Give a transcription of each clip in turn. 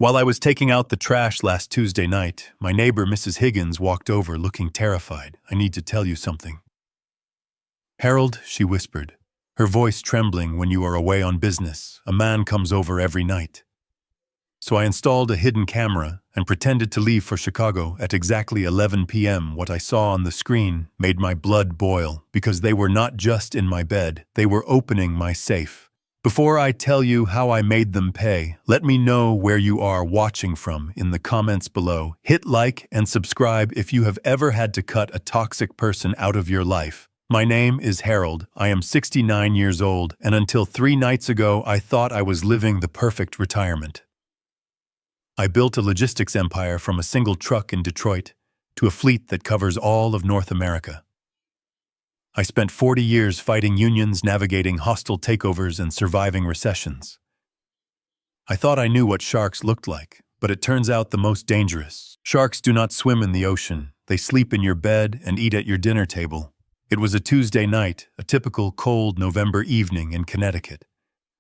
While I was taking out the trash last Tuesday night, my neighbor, Mrs. Higgins, walked over looking terrified. "I need to tell you something." "Harold," she whispered, her voice trembling. "When you are away on business, a man comes over every night." So I installed a hidden camera and pretended to leave for Chicago at exactly 11 p.m. What I saw on the screen made my blood boil, because they were not just in my bed, they were opening my safe. Before I tell you how I made them pay, let me know where you are watching from in the comments below. Hit like and subscribe if you have ever had to cut a toxic person out of your life. My name is Harold. I am 69 years old, and until 3 nights ago, I thought I was living the perfect retirement. I built a logistics empire from a single truck in Detroit to a fleet that covers all of North America. I spent 40 years fighting unions, navigating hostile takeovers, and surviving recessions. I thought I knew what sharks looked like, but it turns out the most dangerous. Sharks do not swim in the ocean. They sleep in your bed and eat at your dinner table. It was a Tuesday night, a typical cold November evening in Connecticut.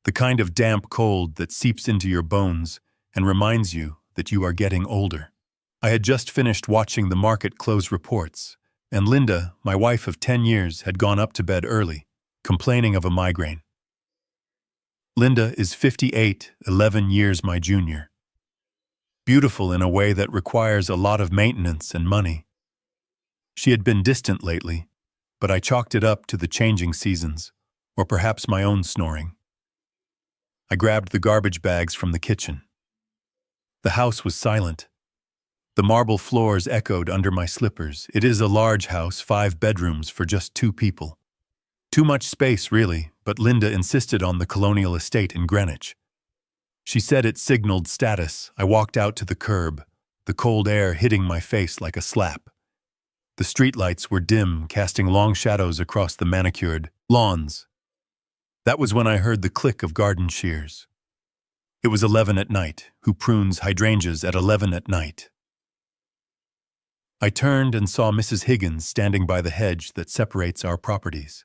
The kind of damp cold that seeps into your bones and reminds you that you are getting older. I had just finished watching the market close reports, and Linda, my wife of 10 years, had gone up to bed early, complaining of a migraine. Linda is 58, 11 years my junior. Beautiful in a way that requires a lot of maintenance and money. She had been distant lately, but I chalked it up to the changing seasons, or perhaps my own snoring. I grabbed the garbage bags from the kitchen. The house was silent. The marble floors echoed under my slippers. It is a large house, 5 bedrooms for just 2 people. Too much space, really, but Linda insisted on the colonial estate in Greenwich. She said it signaled status. I walked out to the curb, the cold air hitting my face like a slap. The streetlights were dim, casting long shadows across the manicured lawns. That was when I heard the click of garden shears. It was 11 at night. Who prunes hydrangeas at 11 at night? I turned and saw Mrs. Higgins standing by the hedge that separates our properties.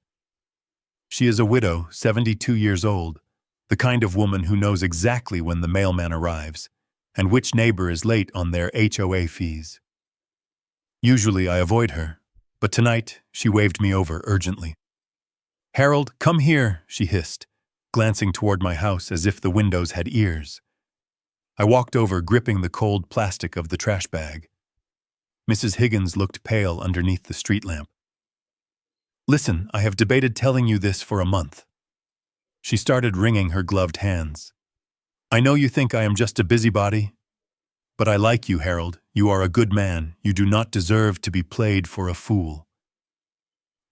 She is a widow, 72 years old, the kind of woman who knows exactly when the mailman arrives and which neighbor is late on their HOA fees. Usually I avoid her, but tonight she waved me over urgently. "Harold, come here," she hissed, glancing toward my house as if the windows had ears. I walked over, gripping the cold plastic of the trash bag. Mrs. Higgins looked pale underneath the street lamp. "Listen, I have debated telling you this for a month." She started wringing her gloved hands. "I know you think I am just a busybody, but I like you, Harold. You are a good man. You do not deserve to be played for a fool."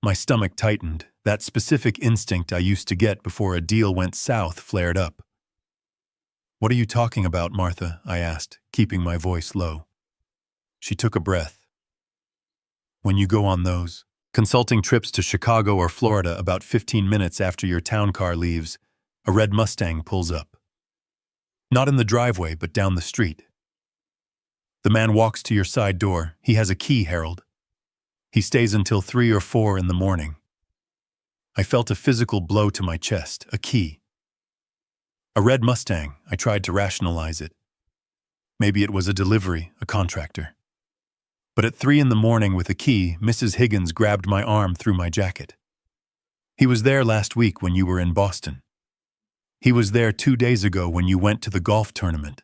My stomach tightened. That specific instinct I used to get before a deal went south flared up. "What are you talking about, Martha?" I asked, keeping my voice low. She took a breath. "When you go on those consulting trips to Chicago or Florida, about 15 minutes after your town car leaves, a red Mustang pulls up. Not in the driveway, but down the street. The man walks to your side door. He has a key, Harold. He stays until 3 or 4 in the morning. I felt a physical blow to my chest, a key. A red Mustang, I tried to rationalize it. Maybe it was a delivery, a contractor. But at 3 in the morning with a key, Mrs. Higgins grabbed my arm through my jacket. "He was there last week when you were in Boston. He was there 2 days ago when you went to the golf tournament."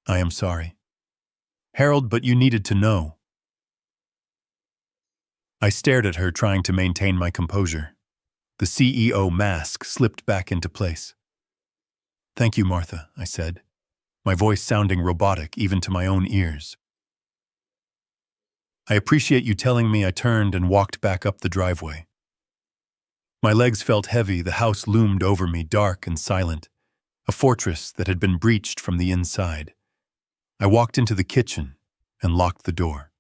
"I am sorry." "Harold, but you needed to know." I stared at her, trying to maintain my composure. The CEO mask slipped back into place. "Thank you, Martha," I said, my voice sounding robotic even to my own ears. "I appreciate you telling me." I turned and walked back up the driveway. My legs felt heavy. The house loomed over me, dark and silent, a fortress that had been breached from the inside. I walked into the kitchen and locked the door.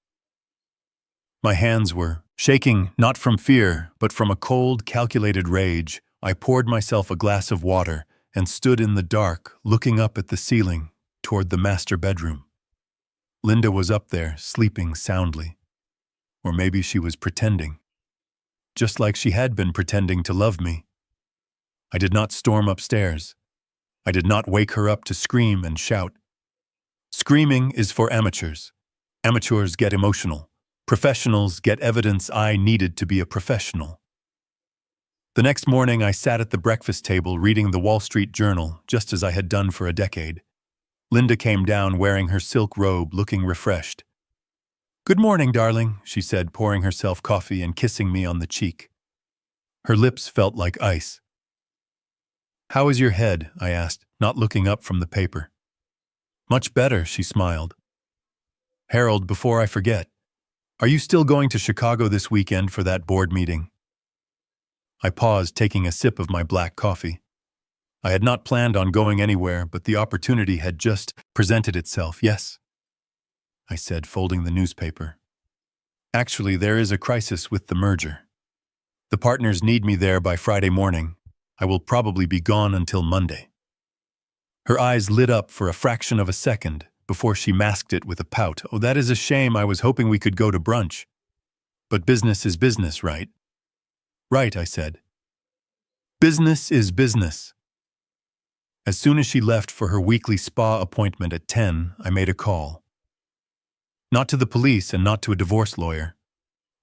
My hands were shaking, not from fear, but from a cold, calculated rage. I poured myself a glass of water and stood in the dark, looking up at the ceiling, toward the master bedroom. Linda was up there, sleeping soundly. Or maybe she was pretending. Just like she had been pretending to love me. I did not storm upstairs. I did not wake her up to scream and shout. Screaming is for amateurs. Amateurs get emotional. Professionals get evidence I needed to be a professional. The next morning, I sat at the breakfast table reading the Wall Street Journal, just as I had done for a decade. Linda came down wearing her silk robe, looking refreshed. "Good morning, darling," she said, pouring herself coffee and kissing me on the cheek. Her lips felt like ice. "How is your head?" I asked, not looking up from the paper. "Much better," she smiled. "Harold, before I forget, are you still going to Chicago this weekend for that board meeting?" I paused, taking a sip of my black coffee. I had not planned on going anywhere, but the opportunity had just presented itself. "Yes," I said, folding the newspaper. "Actually, there is a crisis with the merger. The partners need me there by Friday morning. I will probably be gone until Monday." Her eyes lit up for a fraction of a second before she masked it with a pout. "Oh, that is a shame. I was hoping we could go to brunch. But business is business, right?" "Right," I said. "Business is business." As soon as she left for her weekly spa appointment at 10, I made a call. Not to the police and not to a divorce lawyer.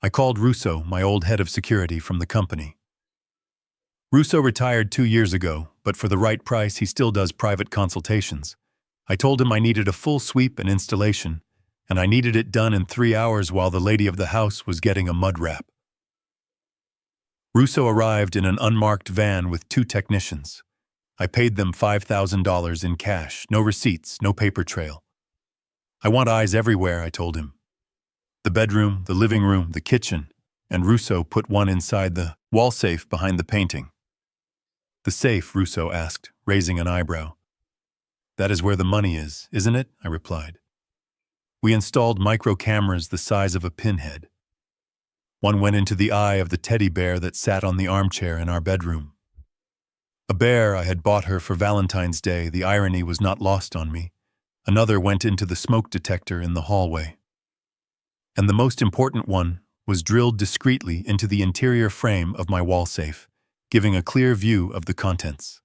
I called Russo, my old head of security from the company. Russo retired 2 years ago, but for the right price he still does private consultations. I told him I needed a full sweep and installation, and I needed it done in 3 hours while the lady of the house was getting a mud wrap. Russo arrived in an unmarked van with 2 technicians. I paid them $5,000 in cash, no receipts, no paper trail. "I want eyes everywhere," I told him. The bedroom, the living room, the kitchen, and Russo put one inside the wall safe behind the painting. "The safe?" Russo asked, raising an eyebrow. "That is where the money is, isn't it?" I replied. We installed micro cameras the size of a pinhead. One went into the eye of the teddy bear that sat on the armchair in our bedroom. A bear I had bought her for Valentine's Day, the irony was not lost on me. Another went into the smoke detector in the hallway. And the most important one was drilled discreetly into the interior frame of my wall safe, giving a clear view of the contents.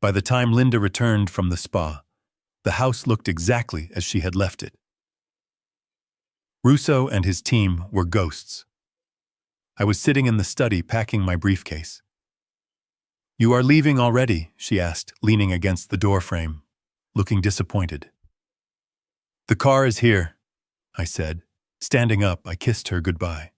By the time Linda returned from the spa, the house looked exactly as she had left it. Russo and his team were ghosts. I was sitting in the study packing my briefcase. "You are leaving already?" she asked, leaning against the door frame, looking disappointed. "The car is here," I said. Standing up, I kissed her goodbye.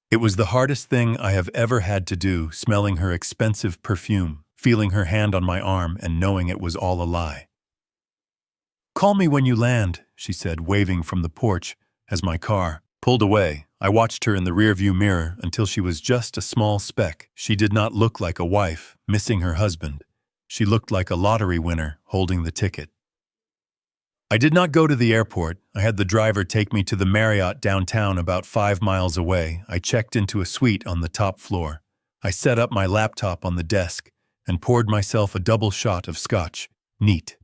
It was the hardest thing I have ever had to do, smelling her expensive perfume, feeling her hand on my arm, and knowing it was all a lie. "Call me when you land," she said, waving from the porch as my car pulled away. I watched her in the rearview mirror until she was just a small speck. She did not look like a wife, missing her husband. She looked like a lottery winner, holding the ticket. I did not go to the airport. I had the driver take me to the Marriott downtown about 5 miles away. I checked into a suite on the top floor. I set up my laptop on the desk and poured myself a double shot of scotch. Neat.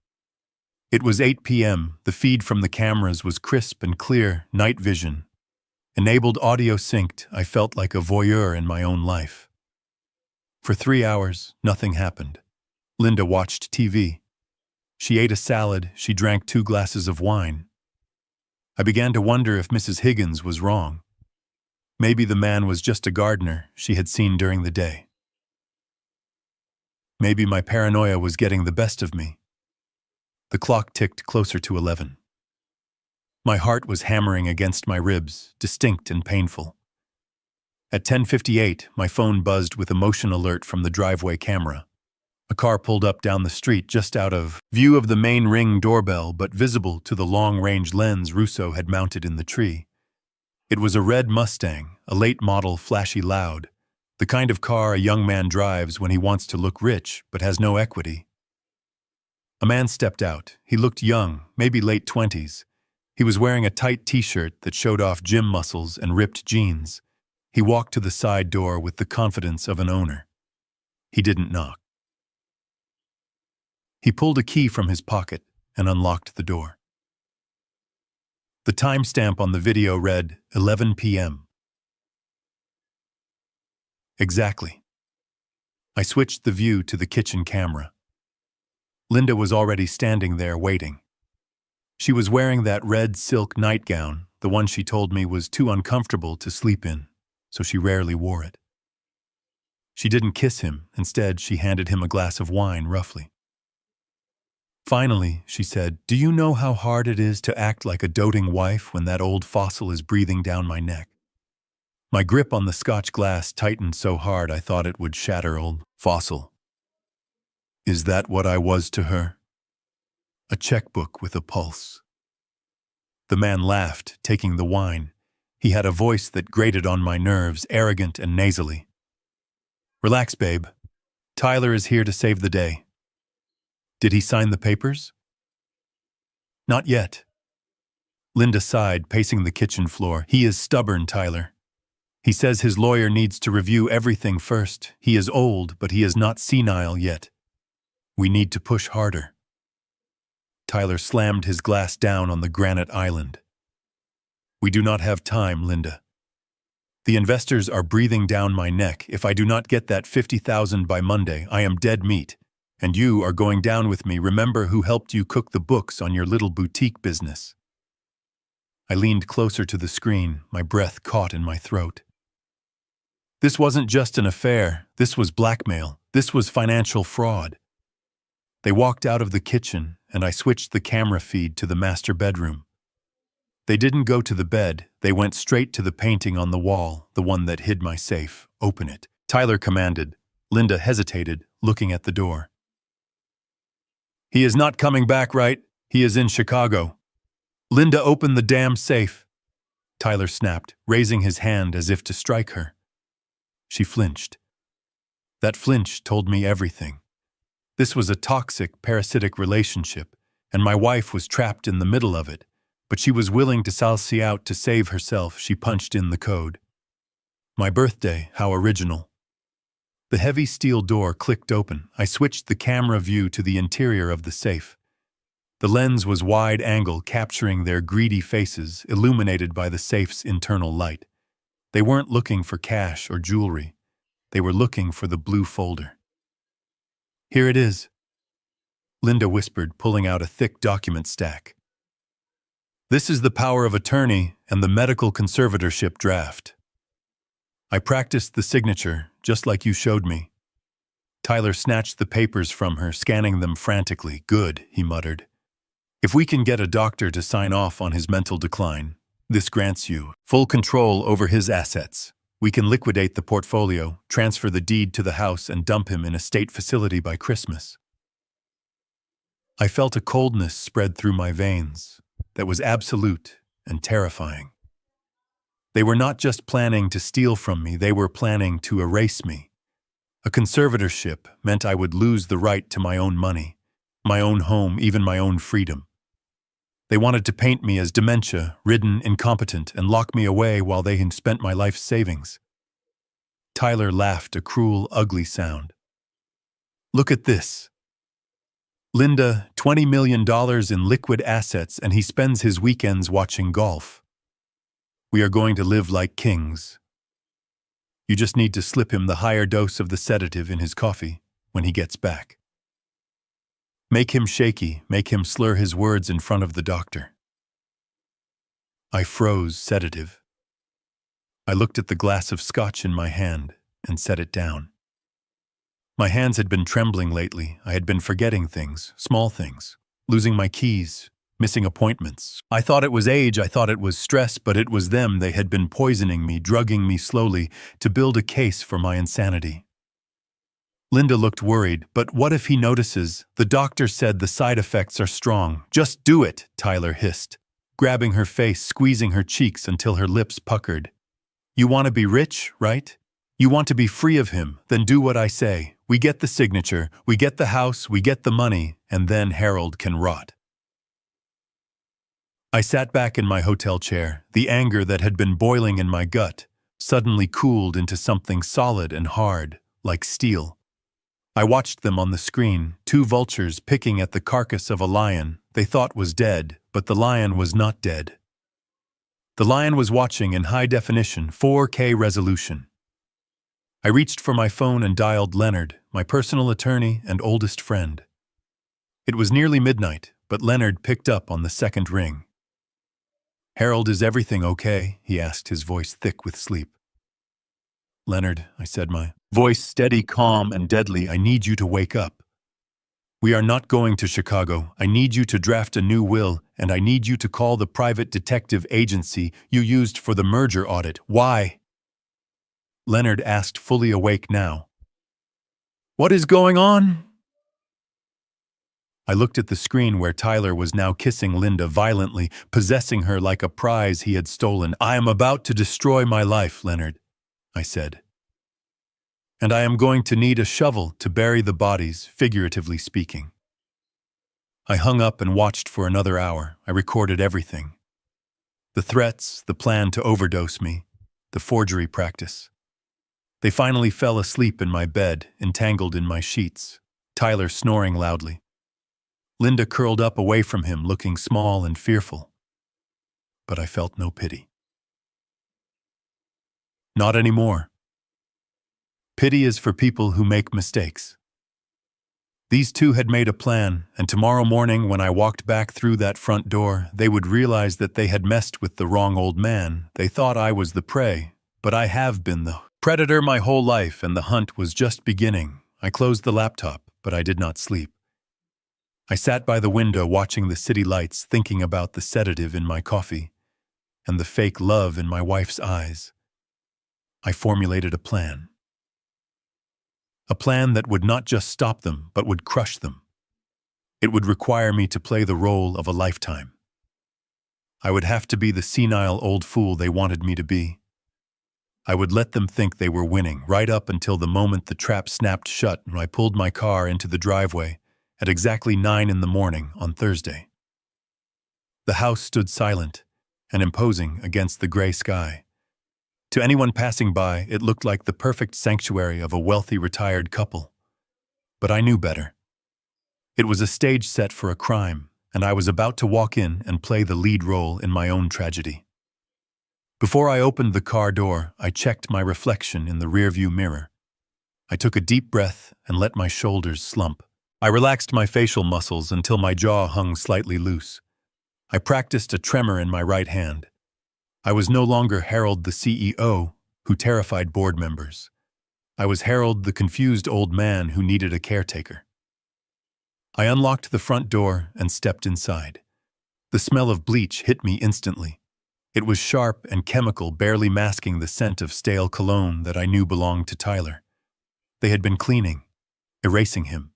It was 8 p.m. The feed from the cameras was crisp and clear, night vision. Enabled audio synced, I felt like a voyeur in my own life. For 3 hours, nothing happened. Linda watched TV. She ate a salad, she drank 2 glasses of wine. I began to wonder if Mrs. Higgins was wrong. Maybe the man was just a gardener she had seen during the day. Maybe my paranoia was getting the best of me. The clock ticked closer to 11. My heart was hammering against my ribs, distinct and painful. At 10:58, my phone buzzed with a motion alert from the driveway camera. A car pulled up down the street just out of view of the main Ring doorbell, but visible to the long-range lens Russo had mounted in the tree. It was a red Mustang, a late model, flashy loud, the kind of car a young man drives when he wants to look rich but has no equity. A man stepped out. He looked young, maybe late 20s. He was wearing a tight t-shirt that showed off gym muscles and ripped jeans. He walked to the side door with the confidence of an owner. He didn't knock. He pulled a key from his pocket and unlocked the door. The timestamp on the video read 11 p.m. Exactly. I switched the view to the kitchen camera. Linda was already standing there waiting. She was wearing that red silk nightgown, the one she told me was too uncomfortable to sleep in, so she rarely wore it. She didn't kiss him. Instead, she handed him a glass of wine roughly. Finally, she said, "Do you know how hard it is to act like a doting wife when that old fossil is breathing down my neck?" My grip on the Scotch glass tightened so hard I thought it would shatter. Old fossil. Is that what I was to her? A checkbook with a pulse. The man laughed, taking the wine. He had a voice that grated on my nerves, arrogant and nasally. "Relax, babe. Tyler is here to save the day." "Did he sign the papers?" "Not yet." Linda sighed, pacing the kitchen floor. "He is stubborn, Tyler. He says his lawyer needs to review everything first. He is old, but he is not senile yet. We need to push harder." Tyler slammed his glass down on the granite island. "We do not have time, Linda. The investors are breathing down my neck. If I do not get that $50,000 by Monday, I am dead meat. And you are going down with me. Remember who helped you cook the books on your little boutique business." I leaned closer to the screen, my breath caught in my throat. This wasn't just an affair. This was blackmail. This was financial fraud. They walked out of the kitchen, and I switched the camera feed to the master bedroom. They didn't go to the bed. They went straight to the painting on the wall, the one that hid my safe. "Open it," Tyler commanded. Linda hesitated, looking at the door. "He is not coming back, right? He is in Chicago." "Linda, open the damn safe," Tyler snapped, raising his hand as if to strike her. She flinched. That flinch told me everything. This was a toxic, parasitic relationship, and my wife was trapped in the middle of it, but she was willing to salsy out to save herself. She punched in the code. My birthday, how original. The heavy steel door clicked open. I switched the camera view to the interior of the safe. The lens was wide angle, capturing their greedy faces, illuminated by the safe's internal light. They weren't looking for cash or jewelry. They were looking for the blue folder. "Here it is," Linda whispered, pulling out a thick document stack. "This is the power of attorney and the medical conservatorship draft. I practiced the signature, just like you showed me." Tyler snatched the papers from her, scanning them frantically. "Good," he muttered. "If we can get a doctor to sign off on his mental decline, this grants you full control over his assets. We can liquidate the portfolio, transfer the deed to the house, and dump him in a state facility by Christmas." I felt a coldness spread through my veins that was absolute and terrifying. They were not just planning to steal from me, they were planning to erase me. A conservatorship meant I would lose the right to my own money, my own home, even my own freedom. They wanted to paint me as dementia-ridden, incompetent, and lock me away while they had spent my life's savings. Tyler laughed, a cruel, ugly sound. "Look at this. Linda, $20 million in liquid assets, and he spends his weekends watching golf. We are going to live like kings. You just need to slip him the higher dose of the sedative in his coffee when he gets back. Make him shaky, make him slur his words in front of the doctor." I froze. Sedative. I looked at the glass of scotch in my hand and set it down. My hands had been trembling lately. I had been forgetting things, small things, losing my keys, missing appointments. I thought it was age, I thought it was stress, but it was them. They had been poisoning me, drugging me slowly to build a case for my insanity. Linda looked worried. "But what if he notices? The doctor said the side effects are strong." "Just do it," Tyler hissed, grabbing her face, squeezing her cheeks until her lips puckered. "You want to be rich, right? You want to be free of him? Then do what I say. We get the signature, we get the house, we get the money, and then Harold can rot." I sat back in my hotel chair. The anger that had been boiling in my gut suddenly cooled into something solid and hard, like steel. I watched them on the screen, two vultures picking at the carcass of a lion they thought was dead, but the lion was not dead. The lion was watching in high definition, 4K resolution. I reached for my phone and dialed Leonard, my personal attorney and oldest friend. It was nearly midnight, but Leonard picked up on the second ring. "Harold, is everything okay?" he asked, his voice thick with sleep. "Leonard," I said, my voice steady, calm, and deadly, "I need you to wake up. We are not going to Chicago. I need you to draft a new will, and I need you to call the private detective agency you used for the merger audit." "Why?" Leonard asked, fully awake now. "What is going on?" I looked at the screen where Tyler was now kissing Linda violently, possessing her like a prize he had stolen. "I am about to destroy my life, Leonard," I said. "And I am going to need a shovel to bury the bodies, figuratively speaking." I hung up and watched for another hour. I recorded everything. The threats, the plan to overdose me, the forgery practice. They finally fell asleep in my bed, entangled in my sheets, Tyler snoring loudly. Linda curled up away from him, looking small and fearful. But I felt no pity. Not anymore. Pity is for people who make mistakes. These two had made a plan, and tomorrow morning when I walked back through that front door, they would realize that they had messed with the wrong old man. They thought I was the prey, but I have been the predator my whole life, and the hunt was just beginning. I closed the laptop, but I did not sleep. I sat by the window watching the city lights, thinking about the sedative in my coffee and the fake love in my wife's eyes. I formulated a plan. A plan that would not just stop them, but would crush them. It would require me to play the role of a lifetime. I would have to be the senile old fool they wanted me to be. I would let them think they were winning, right up until the moment the trap snapped shut and I pulled my car into the driveway at exactly 9 in the morning on Thursday. The house stood silent and imposing against the gray sky. To anyone passing by, it looked like the perfect sanctuary of a wealthy retired couple. But I knew better. It was a stage set for a crime, and I was about to walk in and play the lead role in my own tragedy. Before I opened the car door, I checked my reflection in the rearview mirror. I took a deep breath and let my shoulders slump. I relaxed my facial muscles until my jaw hung slightly loose. I practiced a tremor in my right hand. I was no longer Harold the CEO, who terrified board members. I was Harold the confused old man who needed a caretaker. I unlocked the front door and stepped inside. The smell of bleach hit me instantly. It was sharp and chemical, barely masking the scent of stale cologne that I knew belonged to Tyler. They had been cleaning, erasing him.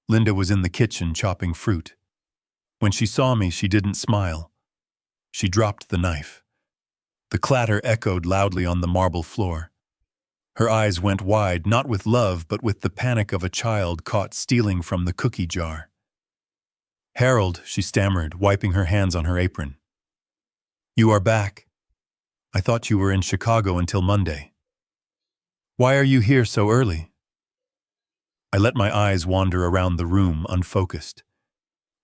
Linda was in the kitchen chopping fruit. When she saw me, she didn't smile. She dropped the knife. The clatter echoed loudly on the marble floor. Her eyes went wide, not with love, but with the panic of a child caught stealing from the cookie jar. "Harold," she stammered, wiping her hands on her apron. "You are back. I thought you were in Chicago until Monday. Why are you here so early?" I let my eyes wander around the room, unfocused.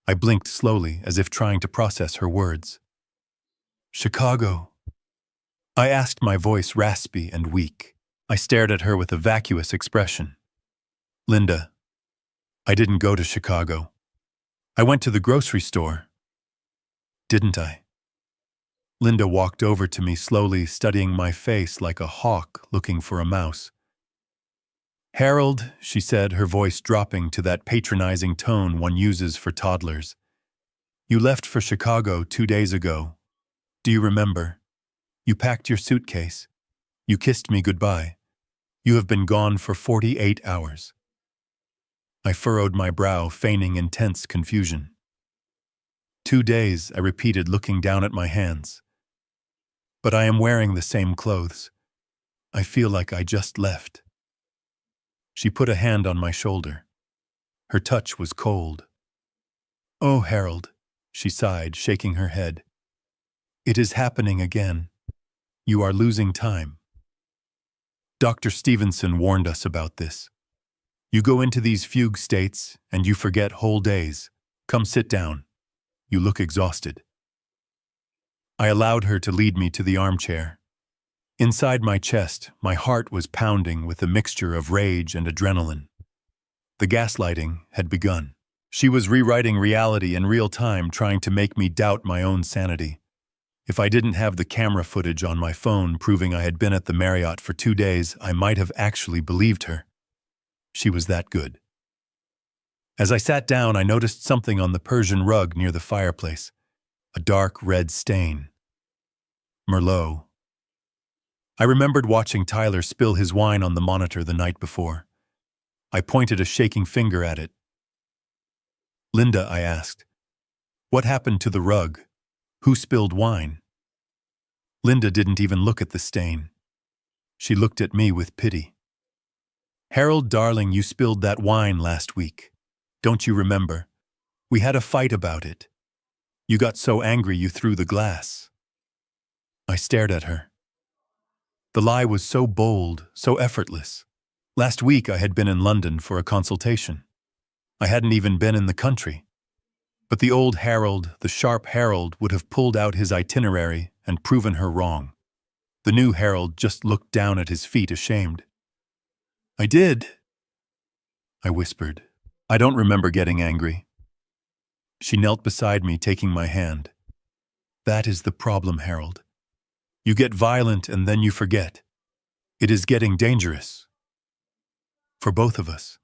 I blinked slowly, as if trying to process her words. "Chicago," I asked, my voice raspy and weak. I stared at her with a vacuous expression. "Linda, I didn't go to Chicago. I went to the grocery store." "Didn't I?" Linda walked over to me slowly, studying my face like a hawk looking for a mouse. "Harold," she said, her voice dropping to that patronizing tone one uses for toddlers. "You left for Chicago 2 days ago. Do you remember? You packed your suitcase. You kissed me goodbye. You have been gone for 48 hours. I furrowed my brow, feigning intense confusion. 2 days, I repeated, looking down at my hands. But I am wearing the same clothes. I feel like I just left. She put a hand on my shoulder. Her touch was cold. "Oh, Harold," she sighed, shaking her head. "It is happening again. You are losing time. Dr. Stevenson warned us about this. You go into these fugue states and you forget whole days. Come sit down. You look exhausted." I allowed her to lead me to the armchair. Inside my chest, my heart was pounding with a mixture of rage and adrenaline. The gaslighting had begun. She was rewriting reality in real time, trying to make me doubt my own sanity. If I didn't have the camera footage on my phone proving I had been at the Marriott for 2 days, I might have actually believed her. She was that good. As I sat down, I noticed something on the Persian rug near the fireplace. A dark red stain. Merlot. I remembered watching Tyler spill his wine on the monitor the night before. I pointed a shaking finger at it. "Linda," I asked, "what happened to the rug? Who spilled wine?" Linda didn't even look at the stain. She looked at me with pity. "Harold, darling, you spilled that wine last week. Don't you remember? We had a fight about it. You got so angry you threw the glass." I stared at her. The lie was so bold, so effortless. Last week I had been in London for a consultation. I hadn't even been in the country. But the old Harold, the sharp Harold, would have pulled out his itinerary and proven her wrong. The new Harold just looked down at his feet, ashamed. "I did," I whispered. "I don't remember getting angry." She knelt beside me, taking my hand. "That is the problem, Harold. You get violent and then you forget. It is getting dangerous. For both of us."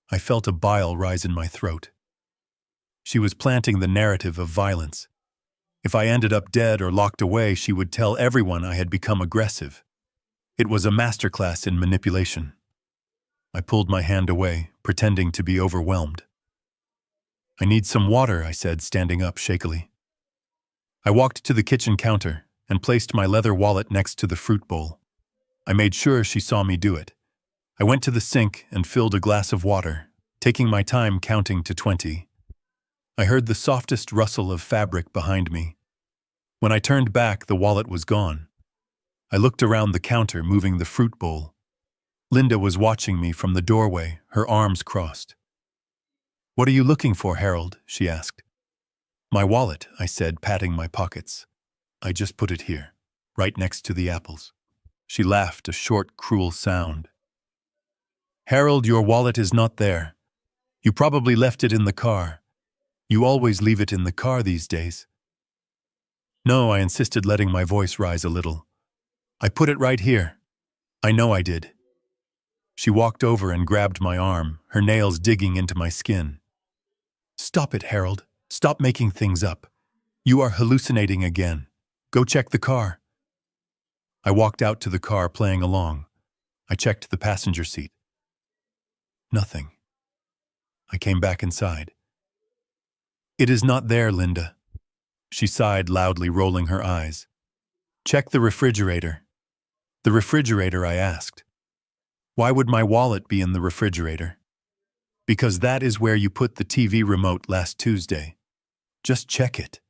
I felt a bile rise in my throat. She was planting the narrative of violence. If I ended up dead or locked away, she would tell everyone I had become aggressive. It was a masterclass in manipulation. I pulled my hand away, pretending to be overwhelmed. "I need some water," I said, standing up shakily. I walked to the kitchen counter and placed my leather wallet next to the fruit bowl. I made sure she saw me do it. I went to the sink and filled a glass of water, taking my time counting to 20. I heard the softest rustle of fabric behind me. When I turned back, the wallet was gone. I looked around the counter, moving the fruit bowl. Linda was watching me from the doorway, her arms crossed. "What are you looking for, Harold?" she asked. "My wallet," I said, patting my pockets. "I just put it here, right next to the apples." She laughed, a short, cruel sound. "Harold, your wallet is not there. You probably left it in the car. You always leave it in the car these days." "No," I insisted, letting my voice rise a little. "I put it right here. I know I did." She walked over and grabbed my arm, her nails digging into my skin. "Stop it, Harold. Stop making things up. You are hallucinating again. Go check the car." I walked out to the car, playing along. I checked the passenger seat. Nothing. I came back inside. "It is not there, Linda." She sighed loudly, rolling her eyes. "Check the refrigerator." "The refrigerator?" I asked. "Why would my wallet be in the refrigerator?" "Because that is where you put the TV remote last Tuesday. Just check it."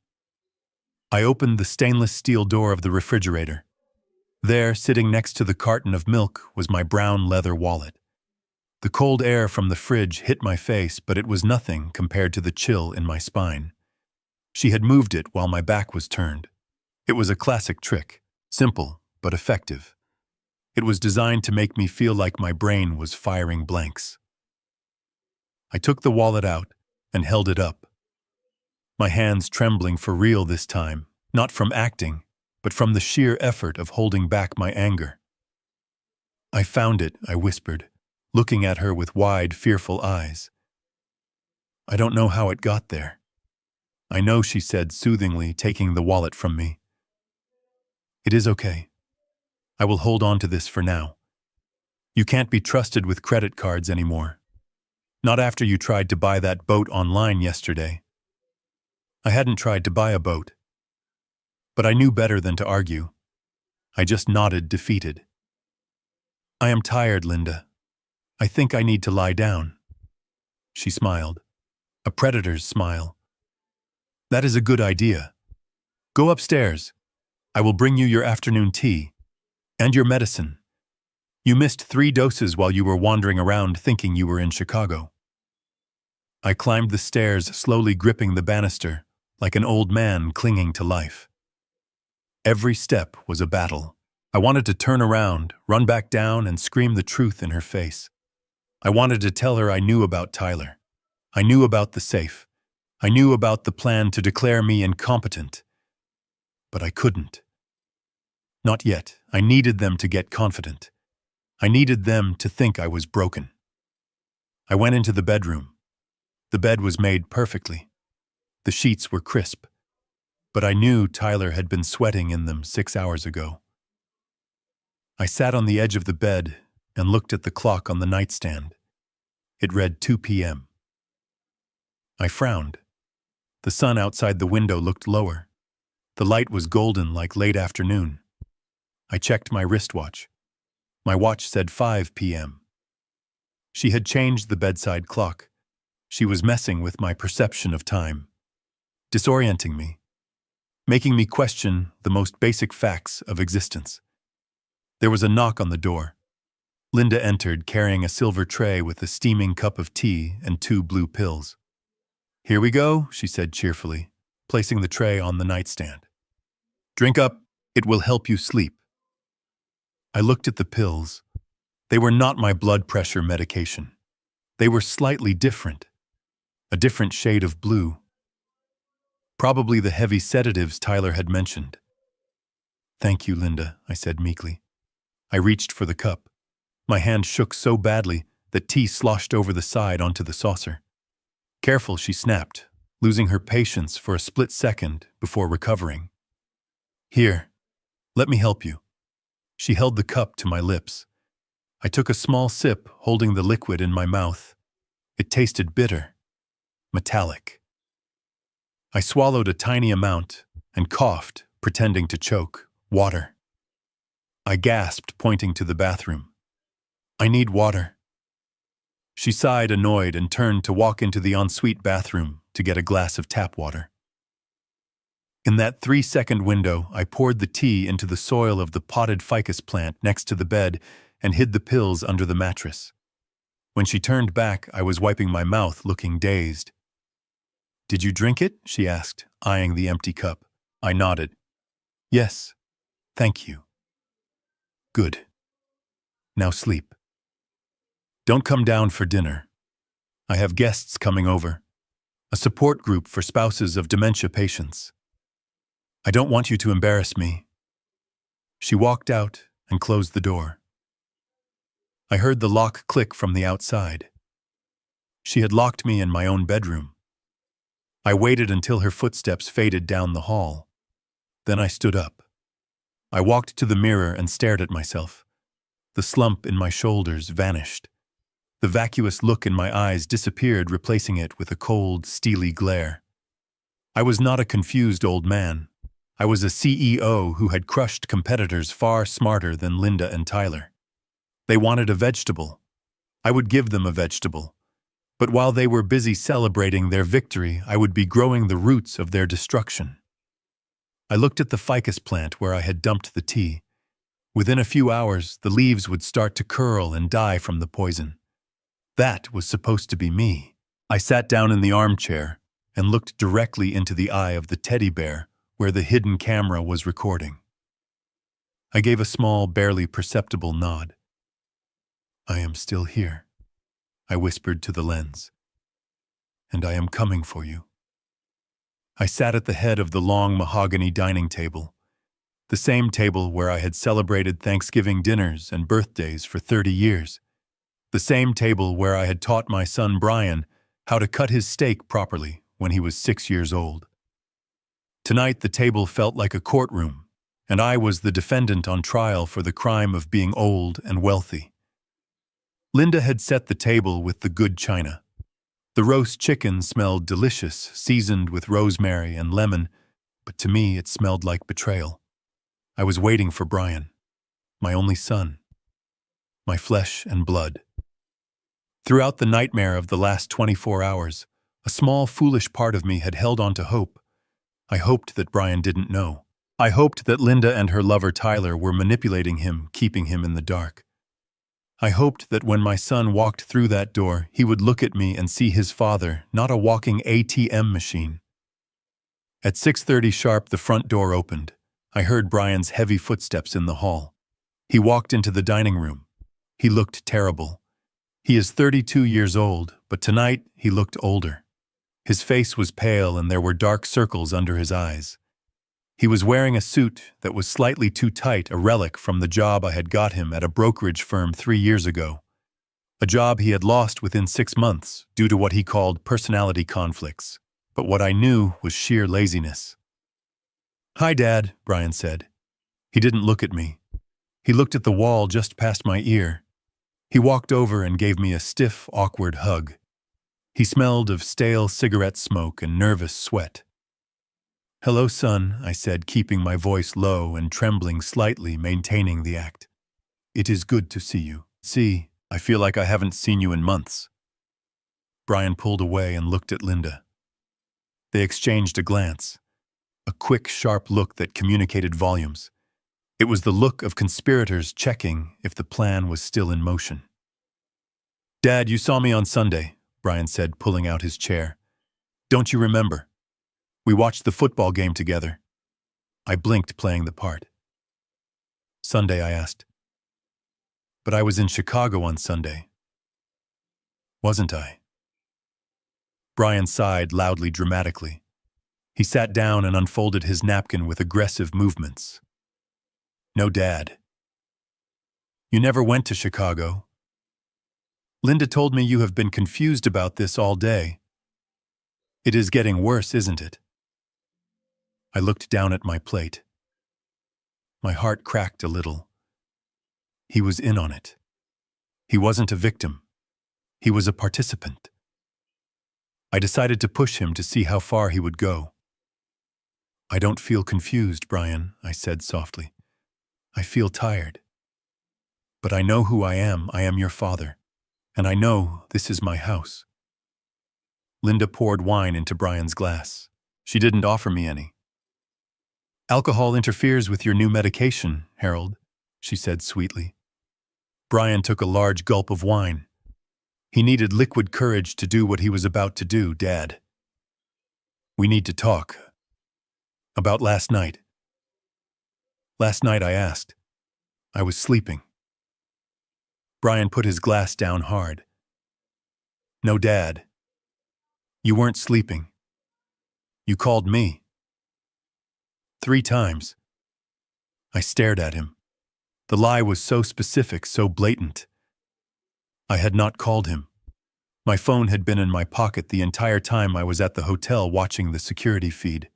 I opened the stainless steel door of the refrigerator. There, sitting next to the carton of milk, was my brown leather wallet. The cold air from the fridge hit my face, but it was nothing compared to the chill in my spine. She had moved it while my back was turned. It was a classic trick, simple but effective. It was designed to make me feel like my brain was firing blanks. I took the wallet out and held it up. My hands trembling for real this time, not from acting, but from the sheer effort of holding back my anger. "I found it," I whispered, looking at her with wide, fearful eyes. "I don't know how it got there." "I know," she said soothingly, taking the wallet from me. "It is okay. I will hold on to this for now. You can't be trusted with credit cards anymore. Not after you tried to buy that boat online yesterday." I hadn't tried to buy a boat. But I knew better than to argue. I just nodded, defeated. "I am tired, Linda. I think I need to lie down." She smiled. A predator's smile. "That is a good idea. Go upstairs. I will bring you your afternoon tea. And your medicine. You missed 3 doses while you were wandering around thinking you were in Chicago." I climbed the stairs, slowly gripping the banister, like an old man clinging to life. Every step was a battle. I wanted to turn around, run back down, and scream the truth in her face. I wanted to tell her I knew about Tyler. I knew about the safe. I knew about the plan to declare me incompetent. But I couldn't. Not yet. I needed them to get confident. I needed them to think I was broken. I went into the bedroom. The bed was made perfectly. The sheets were crisp. But I knew Tyler had been sweating in them 6 hours ago. I sat on the edge of the bed and looked at the clock on the nightstand. It read 2 p.m. I frowned. The sun outside the window looked lower. The light was golden like late afternoon. I checked my wristwatch. My watch said 5 p.m. She had changed the bedside clock. She was messing with my perception of time, disorienting me, making me question the most basic facts of existence. There was a knock on the door. Linda entered carrying a silver tray with a steaming cup of tea and 2 blue pills. "Here we go," she said cheerfully, placing the tray on the nightstand. "Drink up. It will help you sleep." I looked at the pills. They were not my blood pressure medication. They were slightly different. A different shade of blue. Probably the heavy sedatives Tyler had mentioned. "Thank you, Linda," I said meekly. I reached for the cup. My hand shook so badly that tea sloshed over the side onto the saucer. "Careful," she snapped, losing her patience for a split second before recovering. "Here, let me help you." She held the cup to my lips. I took a small sip, holding the liquid in my mouth. It tasted bitter, metallic. I swallowed a tiny amount and coughed, pretending to choke. "Water." I gasped, pointing to the bathroom. "I need water." She sighed, annoyed, and turned to walk into the ensuite bathroom to get a glass of tap water. In that 3-second window, I poured the tea into the soil of the potted ficus plant next to the bed and hid the pills under the mattress. When she turned back, I was wiping my mouth, looking dazed. "Did you drink it?" she asked, eyeing the empty cup. I nodded. "Yes, thank you." "Good. Now sleep. Don't come down for dinner. I have guests coming over. A support group for spouses of dementia patients. I don't want you to embarrass me." She walked out and closed the door. I heard the lock click from the outside. She had locked me in my own bedroom. I waited until her footsteps faded down the hall. Then I stood up. I walked to the mirror and stared at myself. The slump in my shoulders vanished. The vacuous look in my eyes disappeared, replacing it with a cold, steely glare. I was not a confused old man. I was a CEO who had crushed competitors far smarter than Linda and Tyler. They wanted a vegetable. I would give them a vegetable. But while they were busy celebrating their victory, I would be growing the roots of their destruction. I looked at the ficus plant where I had dumped the tea. Within a few hours, the leaves would start to curl and die from the poison. That was supposed to be me. I sat down in the armchair and looked directly into the eye of the teddy bear where the hidden camera was recording. I gave a small, barely perceptible nod. "I am still here," I whispered to the lens. "And I am coming for you." I sat at the head of the long mahogany dining table, the same table where I had celebrated Thanksgiving dinners and birthdays for 30 years, the same table where I had taught my son Brian how to cut his steak properly when he was 6 years old. Tonight the table felt like a courtroom, and I was the defendant on trial for the crime of being old and wealthy. Linda had set the table with the good china. The roast chicken smelled delicious, seasoned with rosemary and lemon, but to me it smelled like betrayal. I was waiting for Brian, my only son, my flesh and blood. Throughout the nightmare of the last 24 hours, a small, foolish part of me had held on to hope. I hoped that Brian didn't know. I hoped that Linda and her lover Tyler were manipulating him, keeping him in the dark. I hoped that when my son walked through that door, he would look at me and see his father, not a walking ATM machine. At 6:30 sharp, the front door opened. I heard Brian's heavy footsteps in the hall. He walked into the dining room. He looked terrible. He is 32 years old, but tonight he looked older. His face was pale and there were dark circles under his eyes. He was wearing a suit that was slightly too tight, a relic from the job I had got him at a brokerage firm 3 years ago. A job he had lost within 6 months due to what he called personality conflicts, but what I knew was sheer laziness. "Hi, Dad," Brian said. He didn't look at me. He looked at the wall just past my ear. He walked over and gave me a stiff, awkward hug. He smelled of stale cigarette smoke and nervous sweat. "Hello, son," I said, keeping my voice low and trembling slightly, maintaining the act. "It is good to see you. See, I feel like I haven't seen you in months." Brian pulled away and looked at Linda. They exchanged a glance, a quick, sharp look that communicated volumes. It was the look of conspirators checking if the plan was still in motion. "Dad, you saw me on Sunday," Brian said, pulling out his chair. "Don't you remember? We watched the football game together." I blinked, playing the part. "Sunday?" I asked. "But I was in Chicago on Sunday. Wasn't I?" Brian sighed loudly, dramatically. He sat down and unfolded his napkin with aggressive movements. "No, Dad. You never went to Chicago. Linda told me you have been confused about this all day. It is getting worse, isn't it?" I looked down at my plate. My heart cracked a little. He was in on it. He wasn't a victim. He was a participant. I decided to push him to see how far he would go. "I don't feel confused, Brian," I said softly. "I feel tired. But I know who I am. I am your father. And I know this is my house." Linda poured wine into Brian's glass. She didn't offer me any. "Alcohol interferes with your new medication, Harold," she said sweetly. Brian took a large gulp of wine. He needed liquid courage to do what he was about to do. "Dad, we need to talk. About last night." "Last night?" I asked. "I was sleeping." Brian put his glass down hard. "No, Dad. You weren't sleeping. You called me. 3 times. I stared at him. The lie was so specific, so blatant. I had not called him. My phone had been in my pocket the entire time I was at the hotel watching the security feed.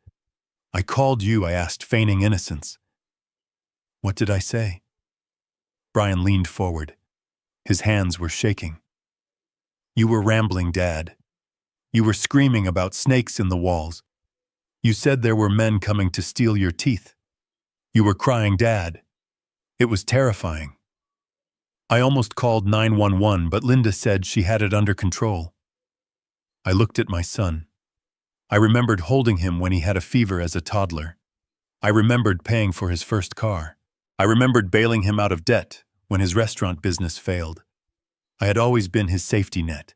"I called you," I asked, feigning innocence. "What did I say?" Brian leaned forward. His hands were shaking. "You were rambling, Dad. You were screaming about snakes in the walls. You said there were men coming to steal your teeth. You were crying, Dad. It was terrifying. I almost called 911, but Linda said she had it under control." I looked at my son. I remembered holding him when he had a fever as a toddler. I remembered paying for his first car. I remembered bailing him out of debt when his restaurant business failed. I had always been his safety net.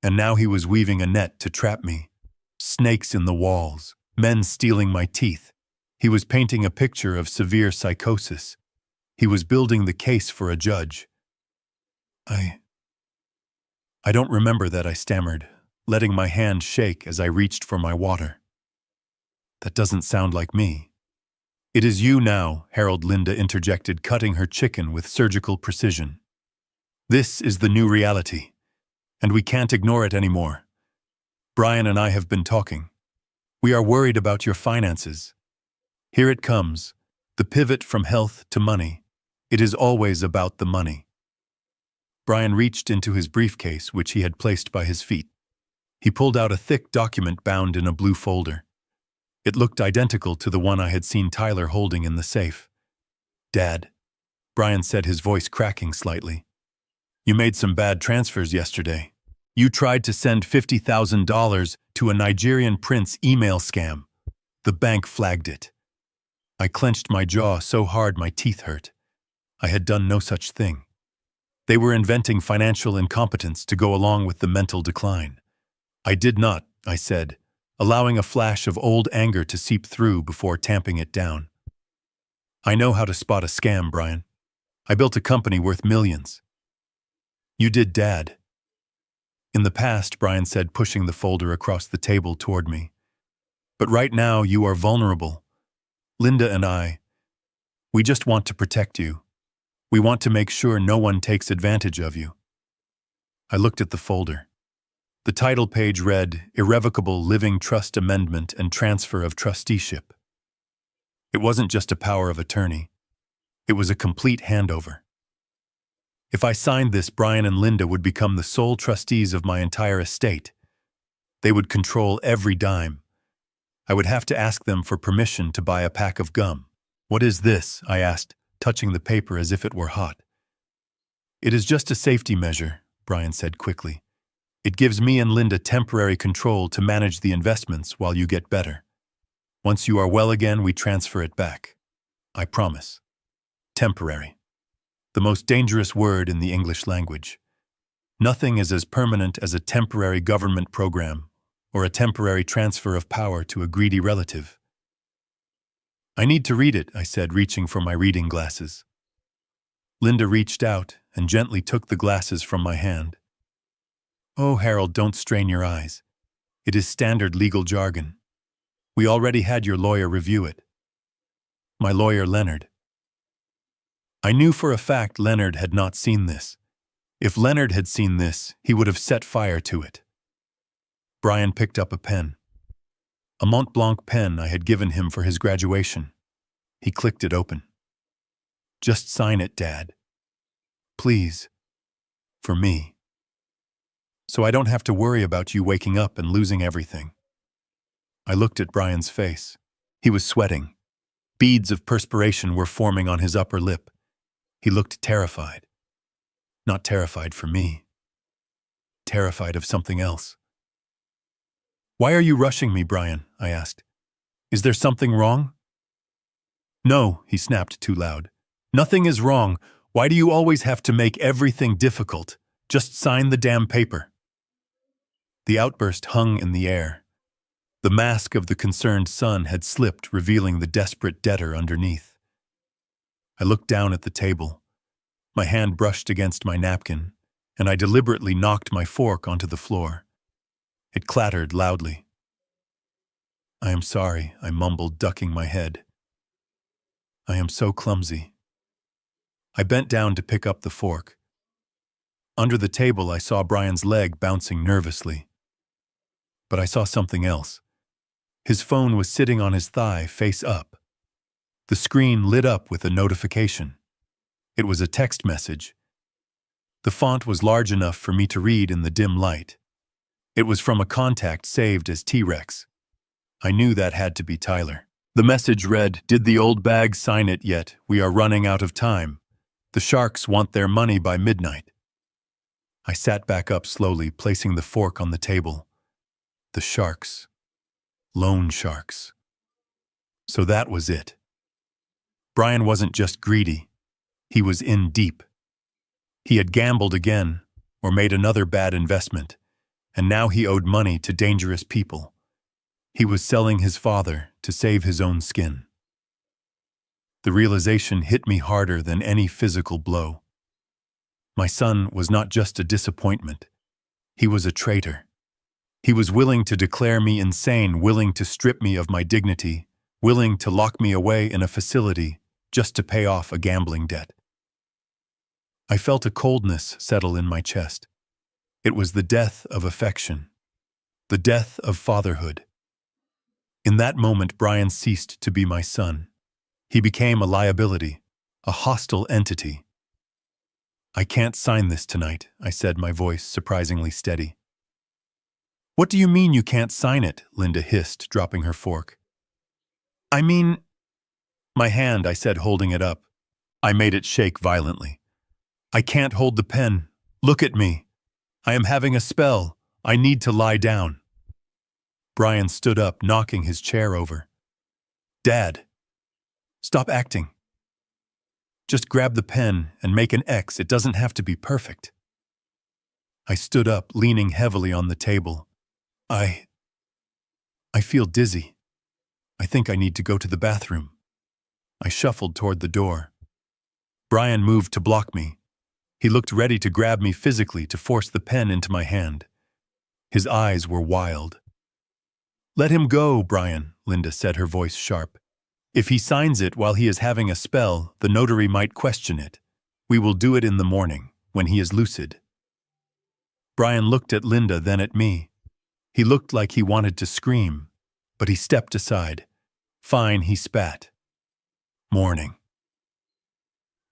And now he was weaving a net to trap me. Snakes in the walls, men stealing my teeth. He was painting a picture of severe psychosis. He was building the case for a judge. I don't remember that," I stammered, letting my hand shake as I reached for my water. "That doesn't sound like me." "It is you now," Harold, Linda interjected, cutting her chicken with surgical precision. "This is the new reality, and we can't ignore it anymore. Brian and I have been talking. We are worried about your finances. Here it comes, the pivot from health to money. It is always about the money." Brian reached into his briefcase, which he had placed by his feet. He pulled out a thick document bound in a blue folder. It looked identical to the one I had seen Tyler holding in the safe. "Dad," Brian said, his voice cracking slightly. "You made some bad transfers yesterday. You tried to send $50,000 to a Nigerian prince email scam. The bank flagged it." I clenched my jaw so hard my teeth hurt. I had done no such thing. They were inventing financial incompetence to go along with the mental decline. "I did not," I said, allowing a flash of old anger to seep through before tamping it down. "I know how to spot a scam, Brian. I built a company worth millions." "You did, Dad. In the past, Brian said, pushing the folder across the table toward me. But right now, you are vulnerable. Linda and we just want to protect you. We want to make sure no one takes advantage of you. I looked at the folder. The title page read, Irrevocable Living Trust Amendment and Transfer of Trusteeship. It wasn't just a power of attorney. It was a complete handover. If I signed this, Brian and Linda would become the sole trustees of my entire estate. They would control every dime. I would have to ask them for permission to buy a pack of gum. What is this? I asked, touching the paper as if it were hot. It is just a safety measure, Brian said quickly. It gives me and Linda temporary control to manage the investments while you get better. Once you are well again, we transfer it back. I promise. Temporary. The most dangerous word in the English language. Nothing is as permanent as a temporary government program or a temporary transfer of power to a greedy relative. I need to read it, I said, reaching for my reading glasses. Linda reached out and gently took the glasses from my hand. Oh, Harold, don't strain your eyes. It is standard legal jargon. We already had your lawyer review it. My lawyer, Leonard. I knew for a fact Leonard had not seen this. If Leonard had seen this, he would have set fire to it. Brian picked up a pen. A Mont Blanc pen I had given him for his graduation. He clicked it open. Just sign it, Dad. Please. For me. So I don't have to worry about you waking up and losing everything. I looked at Brian's face. He was sweating. Beads of perspiration were forming on his upper lip. He looked terrified. Not terrified for me. Terrified of something else. Why are you rushing me, Brian? I asked. Is there something wrong? No, he snapped too loud. Nothing is wrong. Why do you always have to make everything difficult? Just sign the damn paper. The outburst hung in the air. The mask of the concerned son had slipped, revealing the desperate debtor underneath. I looked down at the table. My hand brushed against my napkin, and I deliberately knocked my fork onto the floor. It clattered loudly. I am sorry, I mumbled, ducking my head. I am so clumsy. I bent down to pick up the fork. Under the table, I saw Brian's leg bouncing nervously. But I saw something else. His phone was sitting on his thigh, face up. The screen lit up with a notification. It was a text message. The font was large enough for me to read in the dim light. It was from a contact saved as T-Rex. I knew that had to be Tyler. The message read, Did the old bag sign it yet? We are running out of time. The sharks want their money by midnight. I sat back up slowly, placing the fork on the table. The sharks. Loan sharks. So that was it. Brian wasn't just greedy. He was in deep. He had gambled again, or made another bad investment, and now he owed money to dangerous people. He was selling his father to save his own skin. The realization hit me harder than any physical blow. My son was not just a disappointment. He was a traitor. He was willing to declare me insane, willing to strip me of my dignity, willing to lock me away in a facility just to pay off a gambling debt. I felt a coldness settle in my chest. It was the death of affection, the death of fatherhood. In that moment, Brian ceased to be my son. He became a liability, a hostile entity. I can't sign this tonight, I said, my voice surprisingly steady. What do you mean you can't sign it? Linda hissed, dropping her fork. I mean... My hand, I said, holding it up. I made it shake violently. I can't hold the pen. Look at me. I am having a spell. I need to lie down. Brian stood up, knocking his chair over. Dad, stop acting. Just grab the pen and make an X. It doesn't have to be perfect. I stood up, leaning heavily on the table. I feel dizzy. I think I need to go to the bathroom. I shuffled toward the door. Brian moved to block me. He looked ready to grab me physically, to force the pen into my hand. His eyes were wild. "Let him go, Brian," Linda said, her voice sharp. "If he signs it while he is having a spell, the notary might question it. We will do it in the morning, when he is lucid." Brian looked at Linda, then at me. He looked like he wanted to scream, but he stepped aside. "Fine," he spat. "Morning."